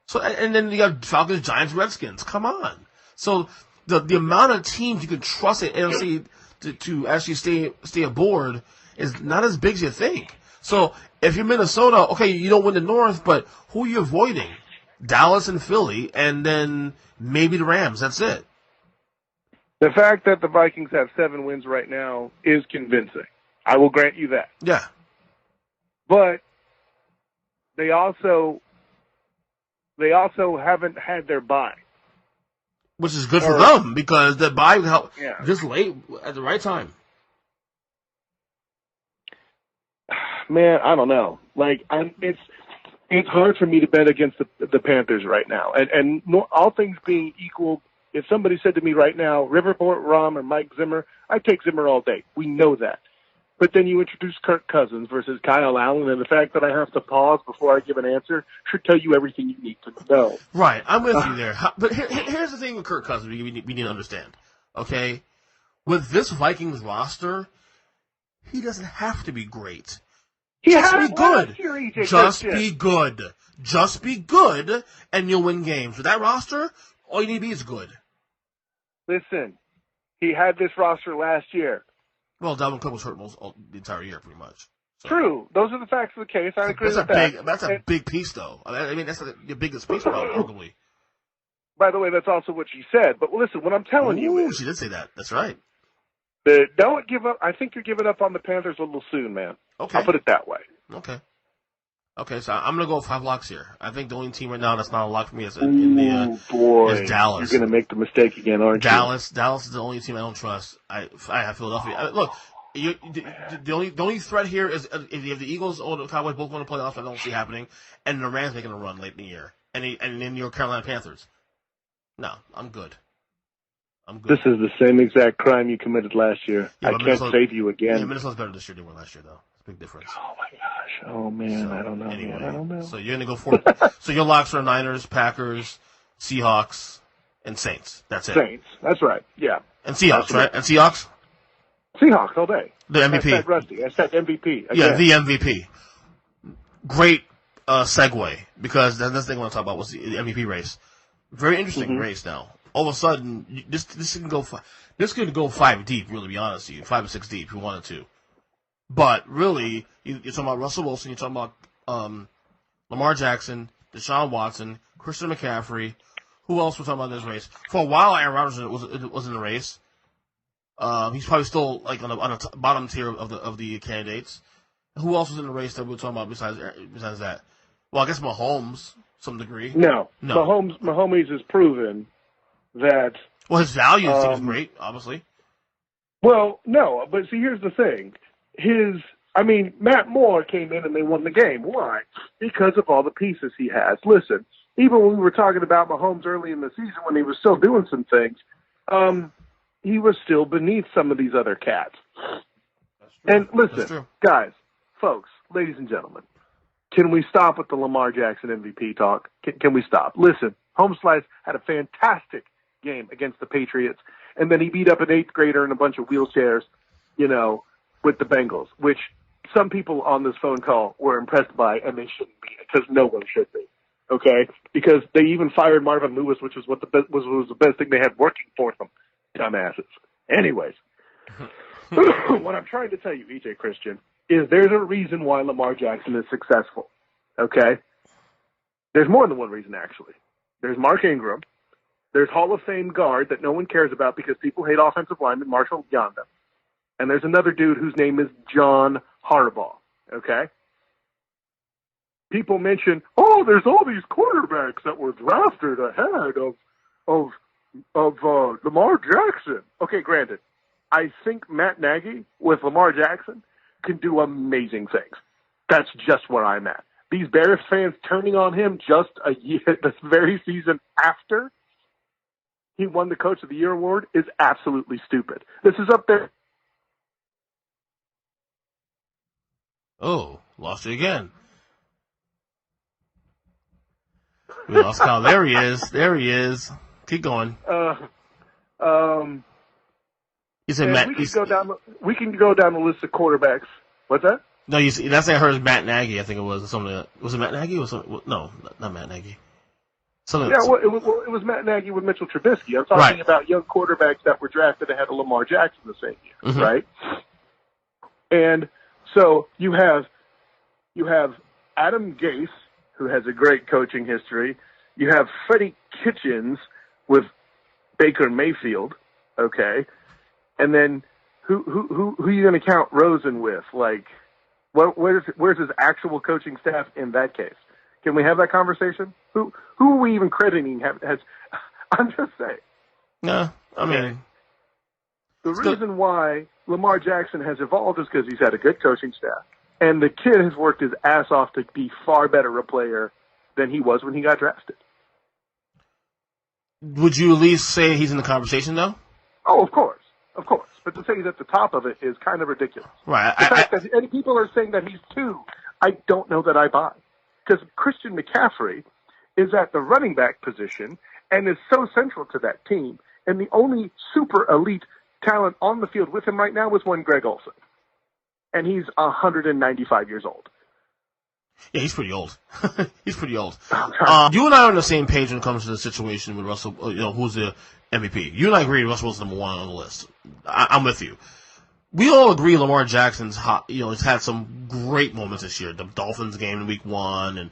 So, and then you got Falcons, Giants, Redskins. Come on. So the amount of teams you can trust in NFC to actually stay aboard is not as big as you think. So if you're Minnesota, okay, you don't win the North, but who are you avoiding? Dallas and Philly, and then maybe the Rams. That's it. The fact that the Vikings have 7 wins right now is convincing. I will grant you that. Yeah. But they also haven't had their bye. Which is good for them because the bye would help just late at the right time. Man, I don't know. Like, it's hard for me to bet against the Panthers right now. And all things being equal, if somebody said to me right now, Riverport Rom or Mike Zimmer, I'd take Zimmer all day. We know that. But then you introduce Kirk Cousins versus Kyle Allen, and the fact that I have to pause before I give an answer should tell you everything you need to know. Right, I'm with you there. But here's the thing with Kirk Cousins we need to understand. Okay? With this Vikings roster, he doesn't have to be great. Just be good. Just be good. Just be good, and you'll win games. With that roster, all you need to be is good. Listen, he had this roster last year. Well, Dalvin Cook was hurt the entire year, pretty much. So. True. Those are the facts of the case. I agree with that. That's a big piece, though. I mean, that's the biggest piece, probably. By the way, that's also what she said. But listen, what I'm telling you is... she did say that. That's right. Don't give up. I think you're giving up on the Panthers a little soon, man. Okay. I'll put it that way. Okay, so I'm going to go 5 locks here. I think the only team right now that's not a lock for me is is Dallas. You're going to make the mistake again, aren't you? Dallas is the only team I don't trust. I have Philadelphia. Look, the only threat here is if the Eagles or the Cowboys both want to play off, I don't see happening, and the Rams making a run late in the year, and then your Carolina Panthers. No, I'm good. This is the same exact crime you committed last year. I can't save you again. Yeah, Minnesota's better this year than they were last year, though. It's a big difference. Oh, my gosh. Oh, man. I don't know. Anyway, I don't know. So you're going to go for so your locks are Niners, Packers, Seahawks, and Saints. That's it. Saints. That's right. Yeah. And Seahawks, right? And Seahawks? Seahawks all day. The MVP. Hashtag Rusty. Hashtag MVP. Again. Yeah, the MVP. Great segue, because the next thing I want to talk about was the MVP race. Very interesting race now. All of a sudden, this can go 5 deep, really, to be honest with you. 5 or 6 deep, if you wanted to. But really, you're talking about Russell Wilson, you're talking about Lamar Jackson, Deshaun Watson, Christian McCaffrey. Who else was talking about in this race? For a while, Aaron Rodgers was in the race. He's probably still like on the bottom tier of the candidates. Who else was in the race that we were talking about besides that? Well, I guess Mahomes, to some degree. No. Mahomes has proven that. Well, his value seems great, obviously. Well, no, but see, here's the thing. Matt Moore came in and they won the game. Why? Because of all the pieces he has. Listen, even when we were talking about Mahomes early in the season when he was still doing some things, he was still beneath some of these other cats. And listen, guys, folks, ladies and gentlemen, can we stop with the Lamar Jackson MVP talk? Can we stop? Listen, Home Slice had a fantastic game against the Patriots, and then he beat up an 8th grader in a bunch of wheelchairs, with the Bengals, which some people on this phone call were impressed by, and they shouldn't be, because no one should be. Okay, because they even fired Marvin Lewis, which was was the best thing they had working for them. Dumbasses. Anyways, what I'm trying to tell you, EJ Christian, is there's a reason why Lamar Jackson is successful. Okay, there's more than one reason actually. There's Mark Ingram. There's Hall of Fame guard that no one cares about because people hate offensive lineman Marshall Yanda, and there's another dude whose name is John Harbaugh. Okay. People mention, there's all these quarterbacks that were drafted ahead of Lamar Jackson. Okay, granted, I think Matt Nagy with Lamar Jackson can do amazing things. That's just where I'm at. These Bears fans turning on him just a year, this very season after he won the Coach of the Year award is absolutely stupid. This is up there. Oh, lost it again. We lost Kyle. There he is. There he is. Keep going. You said Matt. We can go down the list of quarterbacks. What's that? No, that's I heard Matt Nagy. I think it was or something. Was it Matt Nagy? Or something? No, not Matt Nagy. Something. Yeah, well, it was Matt Nagy with Mitchell Trubisky. I'm talking about young quarterbacks that were drafted ahead of Lamar Jackson the same year, mm-hmm. right? And so you have Adam Gase, who has a great coaching history. You have Freddie Kitchens with Baker Mayfield, okay? And then who are you going to count Rosen with? Like, where's his actual coaching staff in that case? Can we have that conversation? Who are we even crediting? I'm just saying. No, I mean, the reason why Lamar Jackson has evolved is because he's had a good coaching staff. And the kid has worked his ass off to be far better a player than he was when he got drafted. Would you at least say he's in the conversation, though? Oh, of course. Of course. But to say he's at the top of it is kind of ridiculous. Right. The fact that any people are saying that he's two, I don't know that I buy. Because Christian McCaffrey is at the running back position and is so central to that team. And the only super elite talent on the field with him right now is one Greg Olsen. And he's 195 years old. Yeah, he's pretty old. He's pretty old. You and I are on the same page when it comes to the situation with Russell, who's the MVP. You and I agree Russell Wilson's number one on the list. I'm with you. We all agree Lamar Jackson's hot, has had some great moments this year. The Dolphins game in week 1 and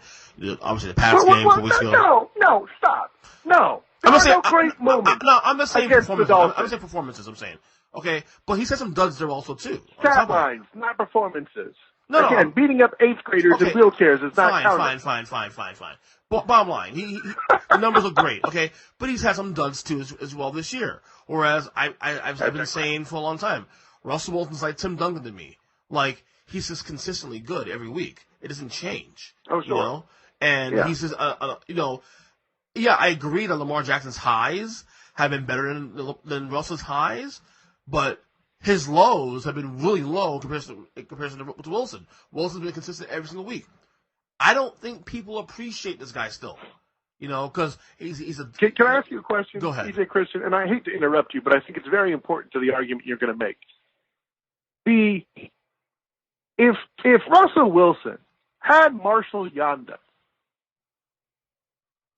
obviously the Pats game 2 weeks ago. No, stop. No. I'm no great moments. I'm not saying performances. I'm saying performances, I'm saying. Okay, but he's had some duds there also, too. Stat lines, not performances. No. Again, beating up 8th graders in wheelchairs is not counting. Fine. Bottom line, the numbers look great, okay? But he's had some duds, too, as well this year. Whereas I've been saying for a long time, Russell Wilson's like Tim Duncan to me. Like, he's just consistently good every week. It doesn't change. Oh, sure. And he's just, I agree that Lamar Jackson's highs have been better than Russell's highs, but his lows have been really low in comparison to Wilson. Wilson's been consistent every single week. I don't think people appreciate this guy still, because he's a. Can I ask you a question? Go ahead, EJ Christian, and I hate to interrupt you, but I think it's very important to the argument you're going to make. If Russell Wilson had Marshall Yanda,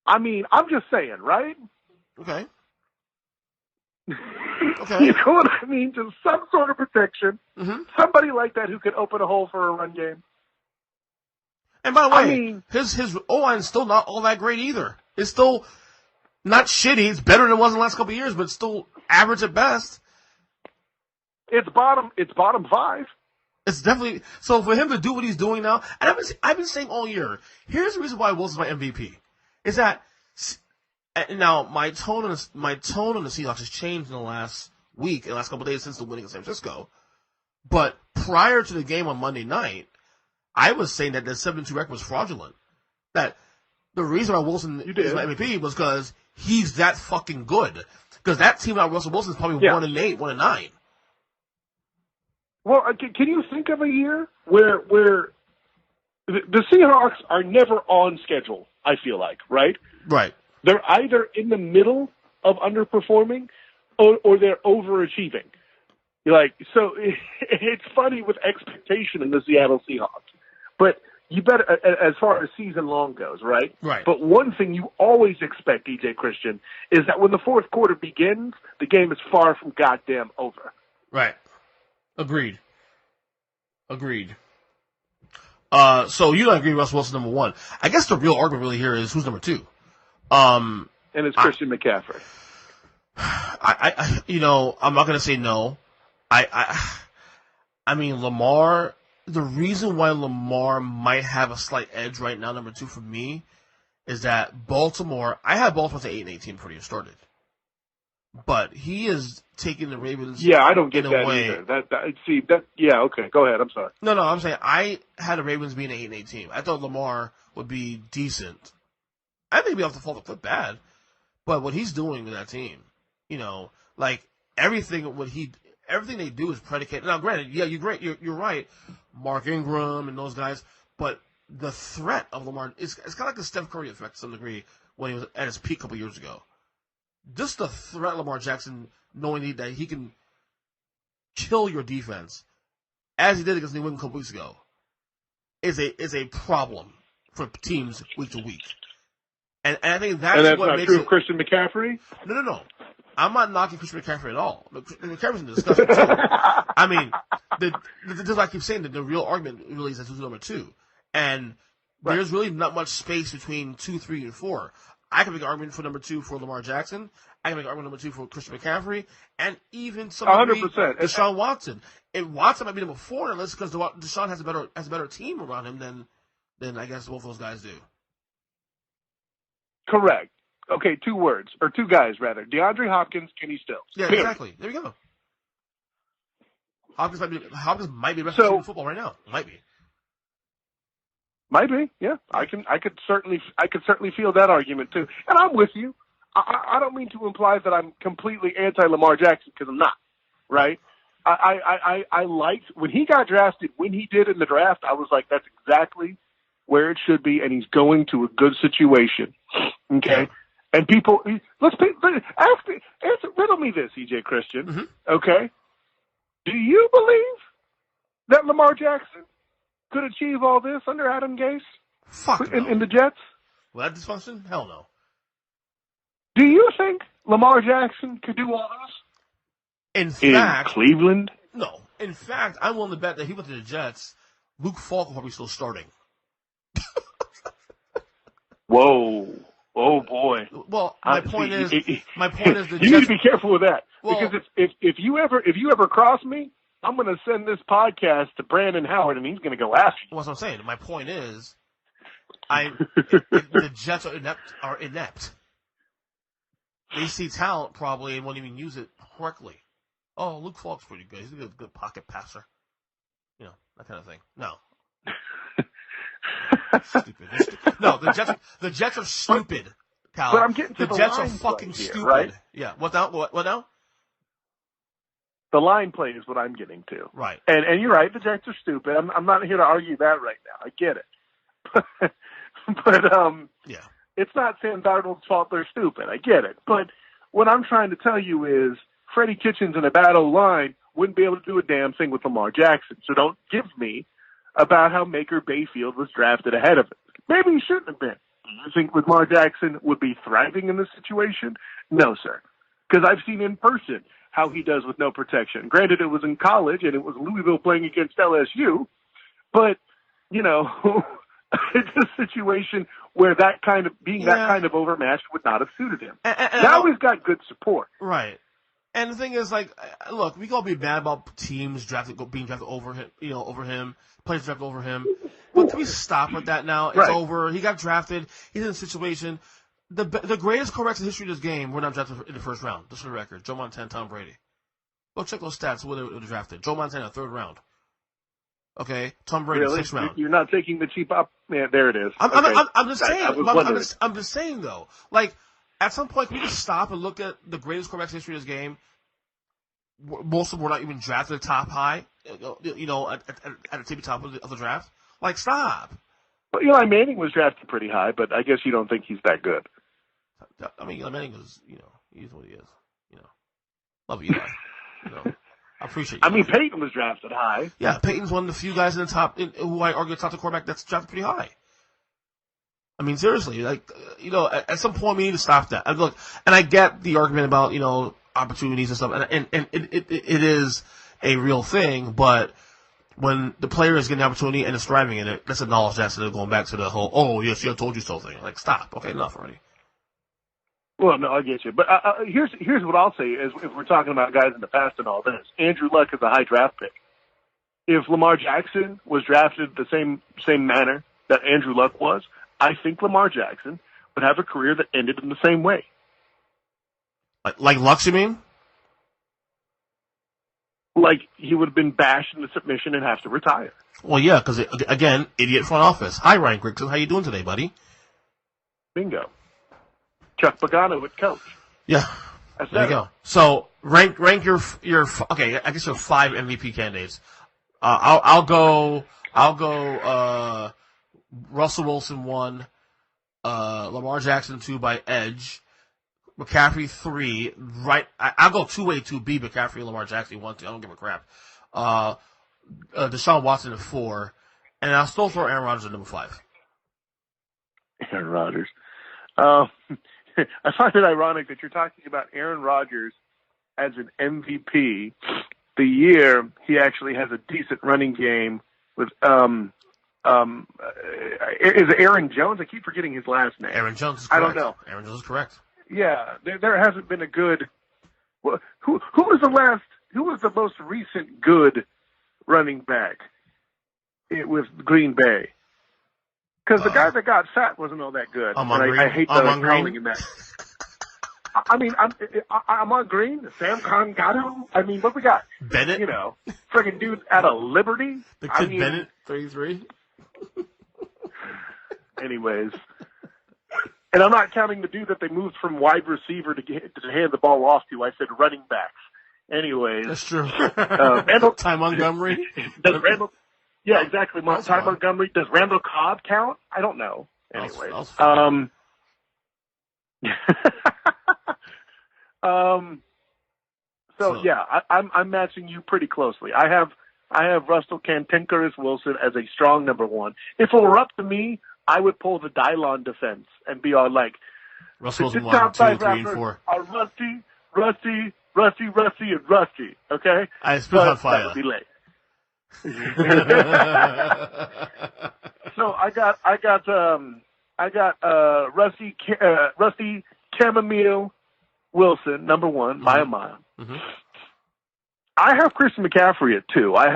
I mean, I'm just saying, right? Okay. You know what I mean? Just some sort of protection. Mm-hmm. Somebody like that who could open a hole for a run game. And by the way, his O-line's still not all that great either. It's still not shitty. It's better than it was in the last couple of years, but it's still average at best. It's bottom 5. It's definitely so for him to do what he's doing now. And I've been saying all year. Here's the reason why Wilson's my MVP. Is that now my tone on the Seahawks has changed in the last week, in the last couple of days since the winning in San Francisco. But prior to the game on Monday night, I was saying that the 7-2 record was fraudulent. That the reason why Wilson is my MVP was because he's that fucking good. Because that team without Russell Wilson is probably 1-8, 1-9. Well, can you think of a year where the Seahawks are never on schedule, I feel like, right? Right. They're either in the middle of underperforming or they're overachieving. So it's funny with expectation in the Seattle Seahawks, but you better, as far as season long goes, right? Right. But one thing you always expect, DJ Christian, is that when the fourth quarter begins, the game is far from goddamn over. Right. Agreed. So you don't agree with Russell Wilson number one. I guess the real argument really here is who's number two. And it's Christian McCaffrey. I'm not going to say no. I mean, Lamar, the reason why Lamar might have a slight edge right now, number two for me, is that Baltimore, I had Baltimore to 8-18 before you started. But he is taking the Ravens. Yeah, I don't get that way. Either. Yeah, okay, go ahead. I'm sorry. No, I'm saying I had the Ravens being an 8-8 I thought Lamar would be decent. I think he'd be off the fall the bad, but what he's doing with that team, everything they do is predicated. Now, granted, yeah, you're right, Mark Ingram and those guys, but the threat of Lamar it's kind of like the Steph Curry effect to some degree when he was at his peak a couple years ago. Just the threat of Lamar Jackson, knowing that he can kill your defense, as he did against New England a couple weeks ago, is a problem for teams week to week. And I think that's what not makes true it. Of Christian McCaffrey? No. I'm not knocking Christian McCaffrey at all. McCaffrey's in the discussion too. I mean, just like I keep saying, that the real argument really is who's number two, and there's really not much space between 2, 3, and 4. I can make an argument for number 2 for Lamar Jackson. I can make an argument number 2 for Christian McCaffrey, and even some 100%. Deshaun Watson. And Watson might be number 4 on the list because Deshaun has a better team around him than I guess both those guys do. Correct. Okay, 2 words, or 2 guys rather. DeAndre Hopkins, Kenny Stills. Yeah, Period. exactly. There we go. Hopkins might be the best team in football right now. Might be. Might be, yeah. I could certainly feel that argument too. And I'm with you. I don't mean to imply that I'm completely anti-Lamar Jackson, because I'm not, right? I liked, when he got drafted, when he did in the draft, I was like, that's exactly where it should be, and he's going to a good situation. Okay? Yeah. And people, riddle me this, EJ Christian, mm-hmm. Okay? Do you believe that Lamar Jackson could achieve all this under Adam Gase? Fuck no. In the Jets? Will that dysfunction? Hell no. Do you think Lamar Jackson could do all this? In Cleveland? No. In fact, I'm willing to bet that if he went to the Jets, Luke Falk will probably still starting. Whoa. Oh boy. Well, my point is the you Jets need to be careful with that. Well, because if you ever cross me, I'm going to send this podcast to Brandon Howard, and he's going to go after you. What's I'm saying? My point is, the Jets are inept. They see talent probably and won't even use it correctly. Oh, Luke Falk's pretty good. He's a good pocket passer. That kind of thing. No. Stupid. No, the Jets are stupid, Kyle. But I'm getting to the Jets are fucking here, stupid. Right? Yeah. What now? The line play is what I'm getting to. Right. And you're right, the Jets are stupid. I'm not here to argue that right now. I get it. but yeah. It's not Sam Darnold's fault they're stupid. I get it. But what I'm trying to tell you is Freddie Kitchens and a bad O-line wouldn't be able to do a damn thing with Lamar Jackson. So don't give me about how Baker Mayfield was drafted ahead of him. Maybe he shouldn't have been. Do you think Lamar Jackson would be thriving in this situation? No, sir. Because I've seen in person how he does with no protection. Granted, it was in college, and it was Louisville playing against LSU. But, it's a situation where that kind of overmatched would not have suited him. And now he's got good support. Right. And the thing is, look, we can all be mad about teams being drafted over him, players drafted over him. But can we stop with that now? It's over. He got drafted. He's in a situation. The greatest quarterbacks in the history of this game were not drafted in the first round. Just for the record. Joe Montana, Tom Brady. Go check those stats where they were drafted. Joe Montana, 3rd round. Okay? Tom Brady, really? 6th round. You're not taking the cheap up? Yeah, there it is. I'm just saying. I'm just saying, though. At some point, can we just stop and look at the greatest quarterbacks in the history of this game? Most of them were not even drafted top high, at the tippy top of the draft. Stop. Well, Eli Manning was drafted pretty high, but I guess you don't think he's that good. I mean, Eli Manning was, he's what he is. Love Eli. I appreciate you. I mean, Peyton was drafted high. Yeah, Peyton's one of the few guys in the top, who I argue top the quarterback that's drafted pretty high. I mean, seriously, like, at some point we need to stop that. Look, and I get the argument about, opportunities and stuff, and it is a real thing, but when the player is getting the opportunity and is thriving in it, let's acknowledge that instead of going back to the whole, oh, yes, I told you so thing. Like, stop. Okay, enough already. Well, no, I get you. But here's what I'll say is, if we're talking about guys in the past and all this, Andrew Luck is a high draft pick. If Lamar Jackson was drafted the same manner that Andrew Luck was, I think Lamar Jackson would have a career that ended in the same way. Like Luck, you mean? Like he would have been bashed into submission and have to retire. Well, yeah, because, again, idiot front office. Hi, Ryan Grigson. How you doing today, buddy? Bingo. Chuck Pagano would coach. Yeah. There you go. So, rank your okay, I guess your 5 MVP candidates. I'll go Russell Wilson 1, Lamar Jackson 2 by edge, McCaffrey 3, right? I'll go 2A, 2B, McCaffrey and Lamar Jackson 1, 2. I don't give a crap. Deshaun Watson at 4, and I'll still throw Aaron Rodgers at number 5. Aaron Rodgers. I find it ironic that you're talking about Aaron Rodgers as an MVP the year he actually has a decent running game with is it Aaron Jones? I keep forgetting his last name. Aaron Jones is correct. I don't know. Aaron Jones is correct. Yeah, there hasn't been a good. Well, who was the most recent good running back with Green Bay? Because the guy that got fat wasn't all that good. I hate the calling him that. I mean, I'm on Green, Sam Congato. I mean, what we got? Bennett? Friggin' dude out of Liberty. The kid Bennett, 33. Anyways. And I'm not counting the dude that they moved from wide receiver to hand the ball off to. I said running backs. Anyways. That's true. Ty Montgomery? Does Randall... Yeah, exactly. Ty Montgomery. Does Randall Cobb count? I don't know. Anyways. So yeah, I'm matching you pretty closely. I have Russell Cantankerous Wilson as a strong number 1. If it were up to me, I would pull the Dylon defense and be all like, Russell's the 1, top 2, 5 3, and 4 are Rusty, and Rusty. Okay, I speak on fire. That would be late. So I got Rusty Chamomile Wilson, number 1, by a mile. Mm-hmm. I have Christian McCaffrey at 2. I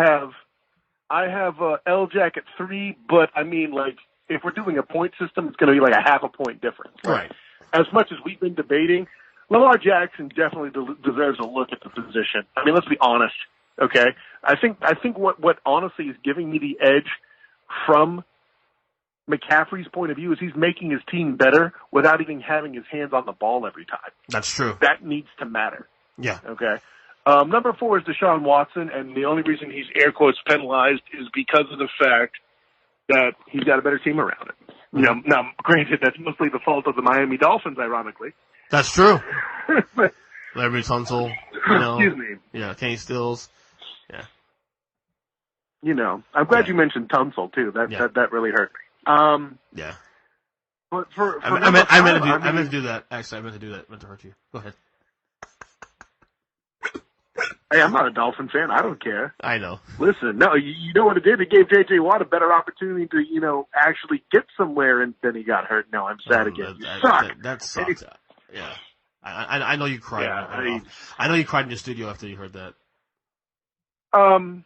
have L-Jack at 3, but I mean, like, if we're doing a point system, it's going to be like a half a point difference. Right. As much as we've been debating, Lamar Jackson definitely deserves a look at the position. I mean, let's be honest. Okay, I think what honestly is giving me the edge from McCaffrey's point of view is he's making his team better without even having his hands on the ball every time. That's true. That needs to matter. Yeah. Okay. Number 4 is Deshaun Watson, and the only reason he's air quotes penalized is because of the fact that he's got a better team around him. Now, granted, that's mostly the fault of the Miami Dolphins, ironically. That's true. Larry Tunsil, Excuse me. Yeah, Kenny Stills. Yeah. I'm glad you mentioned Tunsil too. That really hurt me. Yeah. But I meant to do that. Actually, I meant to do that. I meant to hurt you. Go ahead. Hey, I'm not a Dolphin fan. I don't care. I know. Listen, no, you know what it did? It gave J.J. Watt a better opportunity to, actually get somewhere, and then he got hurt. No, I'm sad again. That sucks. Yeah. I know you cried. Yeah, I know you cried in your studio after you heard that. On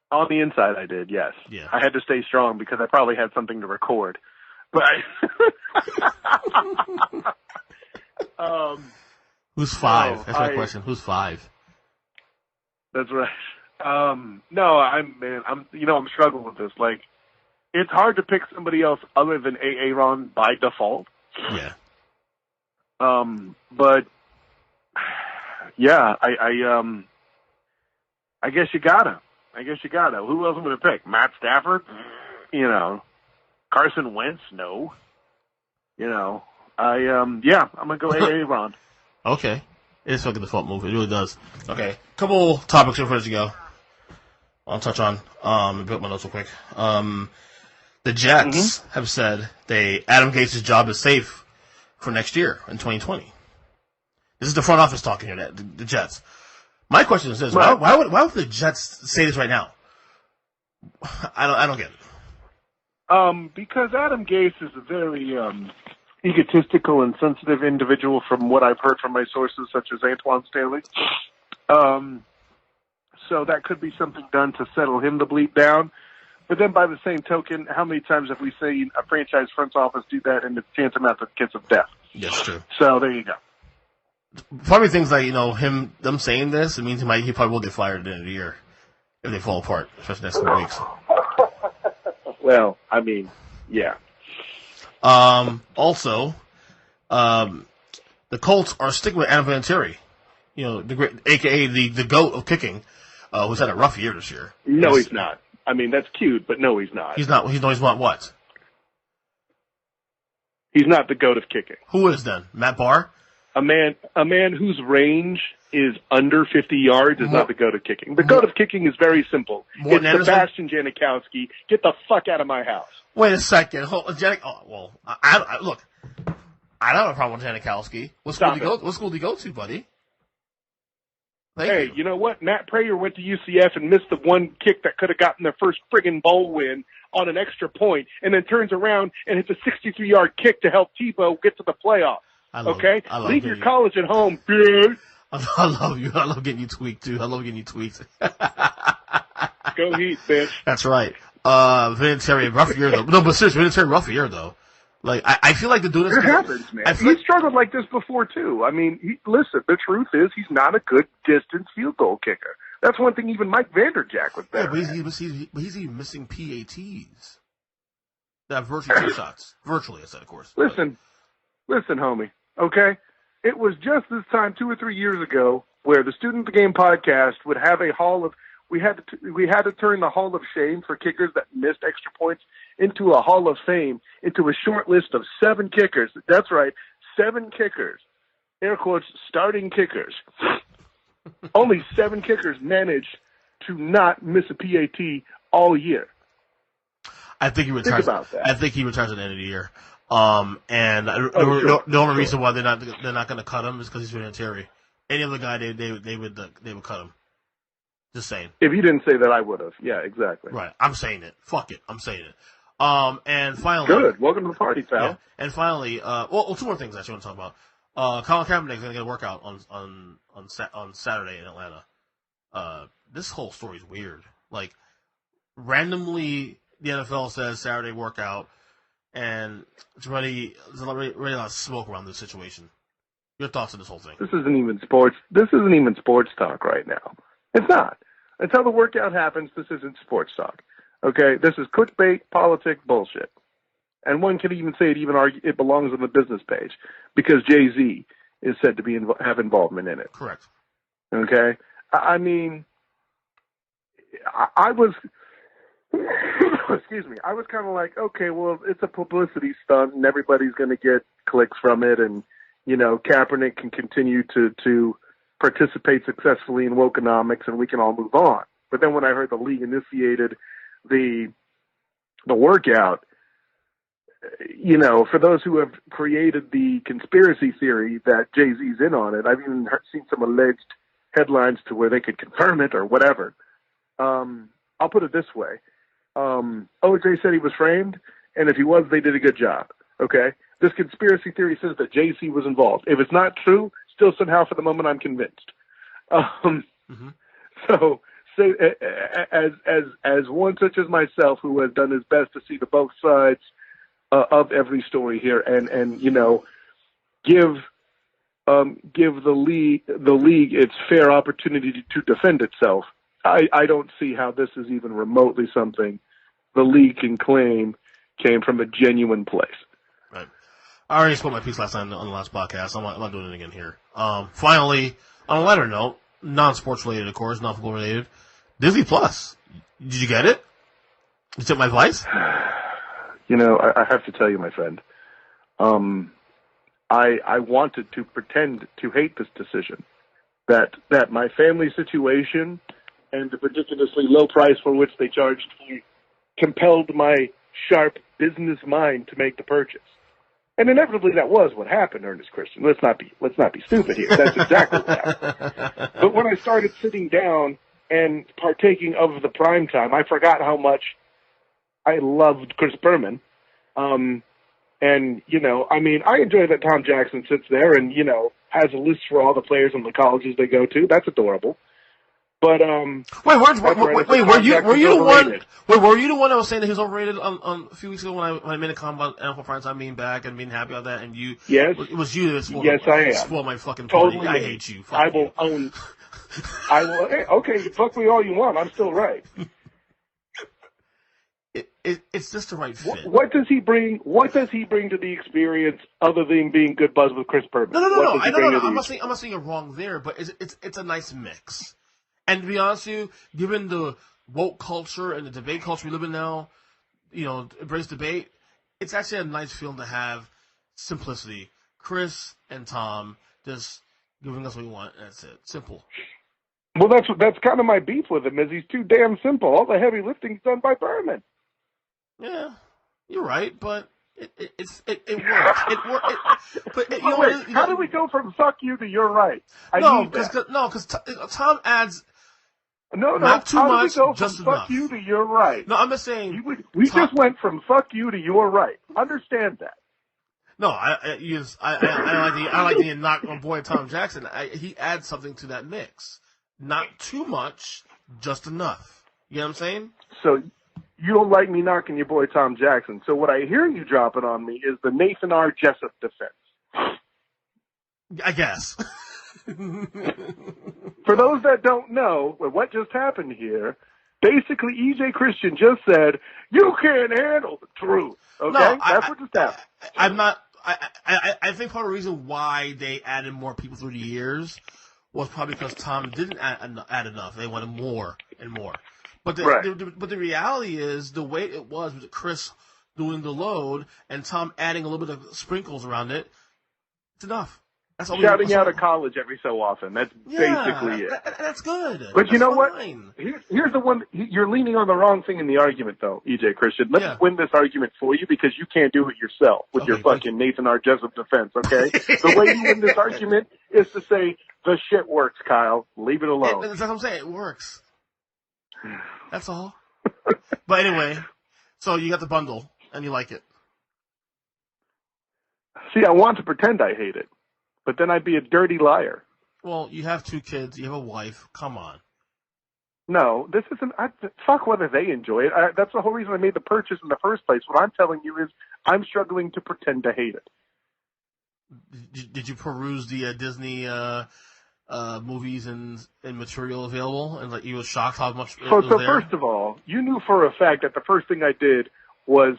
the inside, I did, yes. Yeah. I had to stay strong because I probably had something to record. But who's 5? That's my question. Who's 5? That's right. No, I'm struggling with this. Like, it's hard to pick somebody else other than Aaron by default. Yeah. But yeah, I guess you gotta. Who else am I gonna pick? Matt Stafford? Carson Wentz? No. I'm gonna go Aaron. Okay. It is fucking the default move. It really does. Okay, couple topics before you go. I'll touch on. Build my notes real quick. The Jets have said Adam Gase's job is safe for next year in 2020. This is the front office talking here. The Jets. My question is this: right. why would the Jets say this right now? I don't get it. Because Adam Gase is a very egotistical and sensitive individual, from what I've heard from my sources, such as Antoine Stanley. So that could be something done to settle him the bleep down. But then, by the same token, how many times have we seen a franchise front office do that, and it's tantamount to the kiss of death? That's true. So there you go. Probably things like them saying this. It means he probably will get fired at the end of the year if they fall apart, especially next couple weeks. Well, I mean, yeah. Also, the Colts are sticking with Adam Vinatieri, the great, aka the GOAT of kicking, who's had a rough year this year. No, he's not. I mean, that's cute, but no, he's not. He's not. He's not what? He's not the GOAT of kicking. Who is then? Matt Barr? A man whose range is under 50 yards is not the GOAT of kicking. The GOAT of kicking is very simple. It's Sebastian Janikowski. Get the fuck out of my house. Wait a second. Look, I don't have a problem with Janikowski. What school do you go to, buddy? Hey, you know what? Matt Prater went to UCF and missed the one kick that could have gotten their first friggin' bowl win on an extra point, and then turns around and hits a 63-yard kick to help Tebow get to the playoffs. Okay? Leave your college at home, dude. I love you. I love getting you tweaked, too. I love getting you tweaked. Go Heat, bitch. That's right. Vinatieri, rough year, though. No, but seriously, Vinatieri, rough year, though. Like, I feel like they're doing this. It happens, man. He's struggled like this before, too. I mean, listen, the truth is he's not a good distance field goal kicker. That's one thing even Mike Vanderjack was better. Yeah, but he's even missing PATs. That virtually 2 shots. Virtually, I said, of course. Listen, homie, okay? It was just this time 2 or 3 years ago where the Student of the Game podcast would have a hall of – we had to turn the Hall of Shame for kickers that missed extra points into a Hall of Fame, into a short list of 7 kickers. That's right, 7 kickers. Air quotes, starting kickers. Only 7 kickers managed to not miss a PAT all year. I think he retires. Think about that. I think he retires at the end of the year. The only reason why they're not going to cut him is because he's Vinatieri. Any other guy, they would cut him. Just saying. If you didn't say that, I would have. Yeah, exactly. Right. I'm saying it. Fuck it. I'm saying it. And finally. Good. Welcome to the party, pal. Yeah. And finally, 2 more things I actually want to talk about. Colin Kaepernick is going to get a workout on Saturday in Atlanta. This whole story is weird. Like, randomly, the NFL says Saturday workout, and there's already a lot of smoke around this situation. Your thoughts on this whole thing? This isn't even sports talk right now. It's not. Until the workout happens, this isn't sports talk. Okay? This is clickbait, politics, bullshit. And one can even say it belongs on the business page because Jay-Z is said to have involvement in it. Correct. Okay? I mean, I was, excuse me, I was kind of like, okay, well, it's a publicity stunt and everybody's going to get clicks from it, and, Kaepernick can continue to participate successfully in wokenomics and we can all move on. But then when I heard the league initiated the workout, for those who have created the conspiracy theory that Jay-Z's in on it, I've even seen some alleged headlines to where they could confirm it or whatever. I'll put it this way. OJ said he was framed, and if he was, they did a good job. Okay? This conspiracy theory says that Jay-Z was involved. If it's not true, still somehow for the moment I'm convinced. So as one such as myself who has done his best to see the both sides of every story here and give the league its fair opportunity to defend itself, I don't see how this is even remotely something the league can claim came from a genuine place. Right. I already spoke my piece last time on the last podcast. I'm not doing it again here. Finally, on a lighter note, non-sports related, of course, non-football related, Disney Plus. Did you get it? You took my advice? I have to tell you, my friend, I wanted to pretend to hate this decision that my family situation and the ridiculously low price for which they charged me compelled my sharp business mind to make the purchase. And inevitably that was what happened, Ernest Christian. Let's not be stupid here. That's exactly what happened. But when I started sitting down and partaking of the prime time, I forgot how much I loved Chris Berman. And, you know, I mean, I enjoy that Tom Jackson sits there and, you know, has a list for all the players and the colleges they go to. That's adorable. But were you the one? Wait, were you the one that was saying that he was overrated on a few weeks ago when I made a comment about NFL Primetime being back and being happy about that? And you, yes, it was you that spoiled my fucking party. Totally. I hate you. I will own. I will. Hey, okay, fuck me all you want. I'm still right. It's just the right fit. What does he bring? What does he bring to the experience other than being good buzz with Chris Berman? No. I'm not saying you're wrong there, but it's a nice mix. And to be honest with you, given the woke culture and the debate culture we live in now, you know, embrace debate, it's actually a nice feeling to have simplicity. Chris and Tom just giving us what we want, and that's it. Simple. Well, that's kind of my beef with him, is he's too damn simple. All the heavy lifting's done by Berman. Yeah, you're right, but it works. It works. But you know, wait, how do we go from fuck you to you're right? Because Tom adds. No, not too how much, do we go just from enough. Fuck you to you're right. No, I'm just saying. We just went from fuck you to you're right. Understand that. No, I like the knock on boy Tom Jackson. He adds something to that mix. Not too much, just enough. You know what I'm saying? So you don't like me knocking your boy Tom Jackson. So what I hear you dropping on me is the Nathan R. Jessup defense. I guess. For those that don't know, what just happened here, basically EJ Christian just said, you can't handle the truth. Okay? No, that's what just happened. I'm not. I think part of the reason why they added more people through the years was probably because Tom didn't add enough. They wanted more and more. But the reality is the way it was with Chris doing the load and Tom adding a little bit of sprinkles around it, it's enough. That's all shouting out of college every so often. That's basically it. That's good. But you know fine. What? Here's the one. You're leaning on the wrong thing in the argument, though, EJ Christian. Let's win this argument for you because you can't do it yourself with your fucking Nathan R. Jessup defense, okay? The way you win this argument is to say, the shit works, Kyle. Leave it alone. That's what I'm saying. It works. That's all. But anyway, so you got the bundle, and you like it. See, I want to pretend I hate it. But then I'd be a dirty liar. Well, you have 2 kids. You have a wife. Come on. No, this isn't. Fuck whether they enjoy it. That's the whole reason I made the purchase in the first place. What I'm telling you is I'm struggling to pretend to hate it. Did you peruse the Disney movies and material available? And like you were shocked how much it was there? First of all, you knew for a fact that the first thing I did was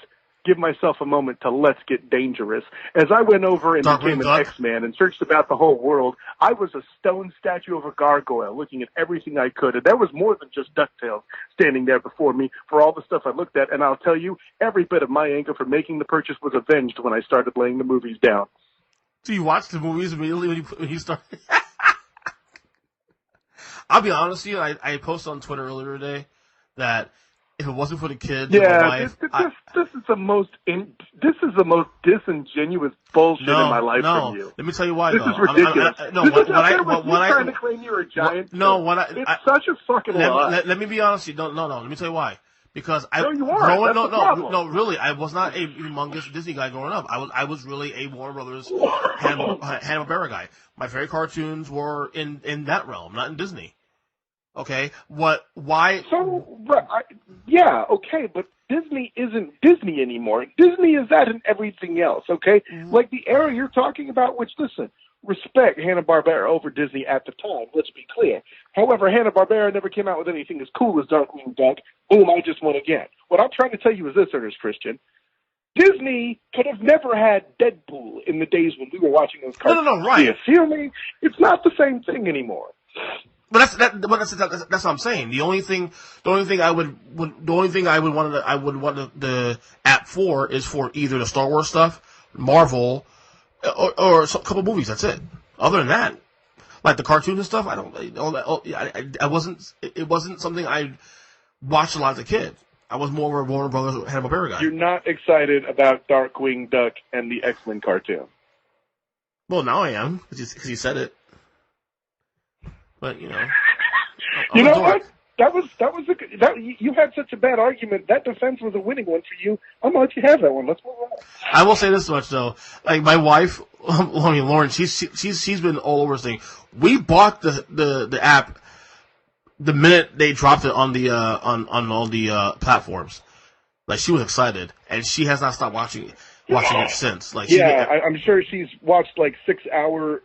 give myself a moment to let's get dangerous. As I went over and became an X-Man and searched about the whole world, I was a stone statue of a gargoyle looking at everything I could. And there was more than just DuckTales standing there before me for all the stuff I looked at. And I'll tell you, every bit of my anger for making the purchase was avenged when I started laying the movies down. So you watched the movies immediately when you started? I'll be honest with you, I posted on Twitter earlier today that if it wasn't for the kids and my wife, this is the most disingenuous bullshit in my life from you. Let me tell you why. This is ridiculous. Trying to claim you're a giant. It's such a fucking lie. Let me be honest with you. No. Let me tell you why. Because you are. Really, I was not a humongous Disney guy growing up. I was really a Warner Brothers Hanna-Barbera guy. My favorite cartoons were in that realm, not in Disney. Okay, why? So, okay, but Disney isn't Disney anymore. Disney is that and everything else, okay? Like the era you're talking about, which, listen, respect Hanna-Barbera over Disney at the time, let's be clear. However, Hanna-Barbera never came out with anything as cool as Darkwing Duck. Boom, I just won again. What I'm trying to tell you is this, Ernest Christian. Disney could have never had Deadpool in the days when we were watching those cartoons. No, right. Do you feel me? It's not the same thing anymore. But that's what I'm saying. The only thing I would want the app for is for either the Star Wars stuff, Marvel, or a couple movies. That's it. Other than that, Like the cartoons and stuff, I don't. I wasn't. It wasn't something I watched a lot as a kid. I was more of a Warner Brothers Hanna-Barbera guy. You're not excited about Darkwing Duck and the X-Men cartoon. Well, now I am because you said it. But you know, you know what? You had such a bad argument. That defense was a winning one for you. I'm gonna let you have that one. Let's move on. I will say this much though, like my wife, Lauren, she's been all over this thing. We bought the app the minute they dropped it on the on all the platforms. Like she was excited, and she has not stopped watching it since. Like I'm sure she's watched like 6 hour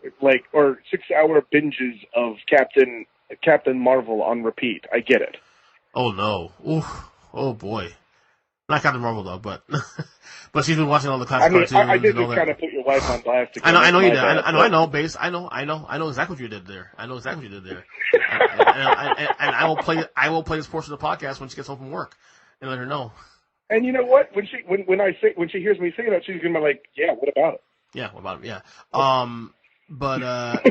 binges of Captain Marvel on repeat. I get it. Oh no! Ooh. Oh boy! Not Captain Marvel though, but but she's been watching all the classic cartoons. I did just kind of put your wife on blast. I know you did. I know, Base. I know exactly what you did there. I know exactly what you did there. and I will play this portion of the podcast when she gets home from work and let her know. And you know what? When she hears me saying that, she's gonna be like, "Yeah, what about it?" Yeah, what about it? Yeah. But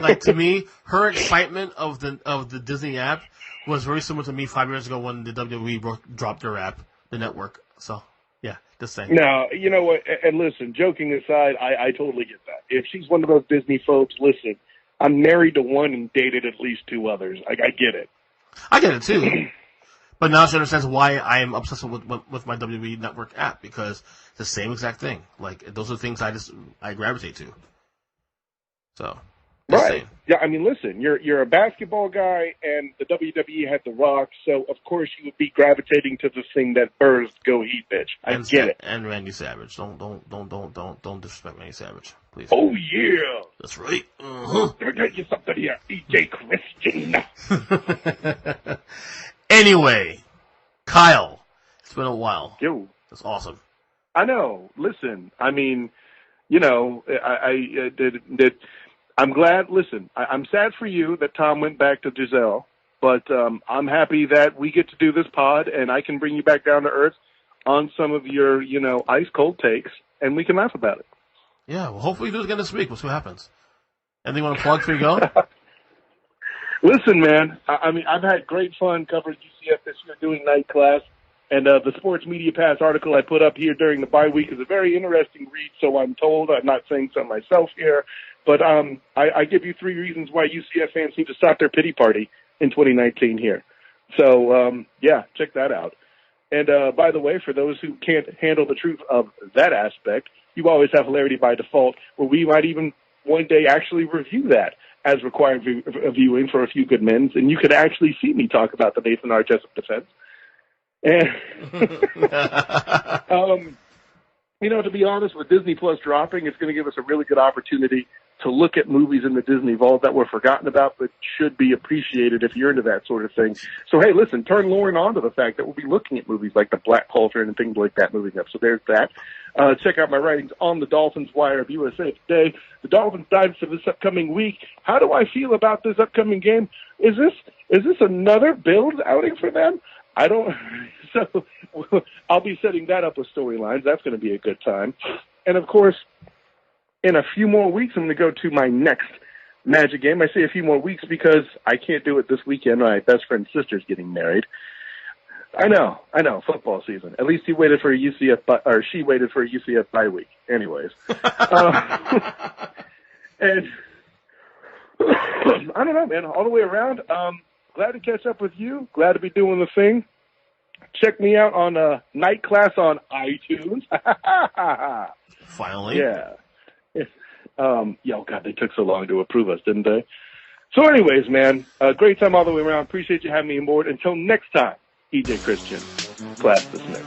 like to me, her excitement of the Disney app was very similar to me 5 years ago when the WWE dropped their app, the network. So yeah, just saying. No, you know what? And listen, joking aside, I totally get that. If she's one of those Disney folks, listen, I'm married to one and dated at least two others. I get it. I get it too. But now she understands why I am obsessed with my WWE Network app, because it's the same exact thing. Like, those are the things I gravitate to. So, right. Saying. Yeah, I mean, listen, you're a basketball guy, and the WWE had The Rock, so of course you would be gravitating to the thing that birthed Go Heat, bitch. I get it. And Randy Savage. Don't disrespect Randy Savage, please. Oh yeah, that's right. Let me tell you something here, EJ Christian. Anyway, Kyle, it's been a while. Yo, that's awesome. I know. Listen, I mean, you know, I did. I'm glad. Listen, I'm sad for you that Tom went back to Giselle, but I'm happy that we get to do this pod, and I can bring you back down to earth on some of your, you know, ice cold takes, and we can laugh about it. Yeah. Well, hopefully we do it again this week. We'll see what happens. Anything you want to plug before you go? Listen, man, I mean, I've had great fun covering UCF this year doing night class, and the Sports Media Pass article I put up here during the bye week is a very interesting read, so I'm told. I'm not saying so myself here, but I give you 3 reasons why UCF fans need to stop their pity party in 2019 here. So, yeah, check that out. And by the way, for those who can't handle the truth of that aspect, you always have Hilarity by Default, where we might even one day actually review that as required viewing for a few good men, and you could actually see me talk about the Nathan R. Jessup defense. And, you know, to be honest, with Disney Plus dropping, it's going to give us a really good opportunity to look at movies in the Disney Vault that were forgotten about but should be appreciated if you're into that sort of thing. So, hey, listen, turn Lauren on to the fact that we'll be looking at movies like The Black Cauldron and things like that moving up. So there's that. Check out my writings on the Dolphins Wire of USA Today. The Dolphins dive for this upcoming week. How do I feel about this upcoming game? Is this another Bills outing for them? I don't. So I'll be setting that up with storylines. That's going to be a good time. And of course, in a few more weeks, I'm going to go to my next Magic game. I say a few more weeks because I can't do it this weekend. My best friend's sister's getting married. I know, football season. At least he waited for a UCF, or she waited for a UCF bye week. Anyways. And I don't know, man, all the way around, glad to catch up with you. Glad to be doing the thing. Check me out on Night Class on iTunes. Finally. Yeah. Oh, God, they took so long to approve us, didn't they? So anyways, man, great time all the way around. Appreciate you having me on board. Until next time, EJ Christian, class dismissed.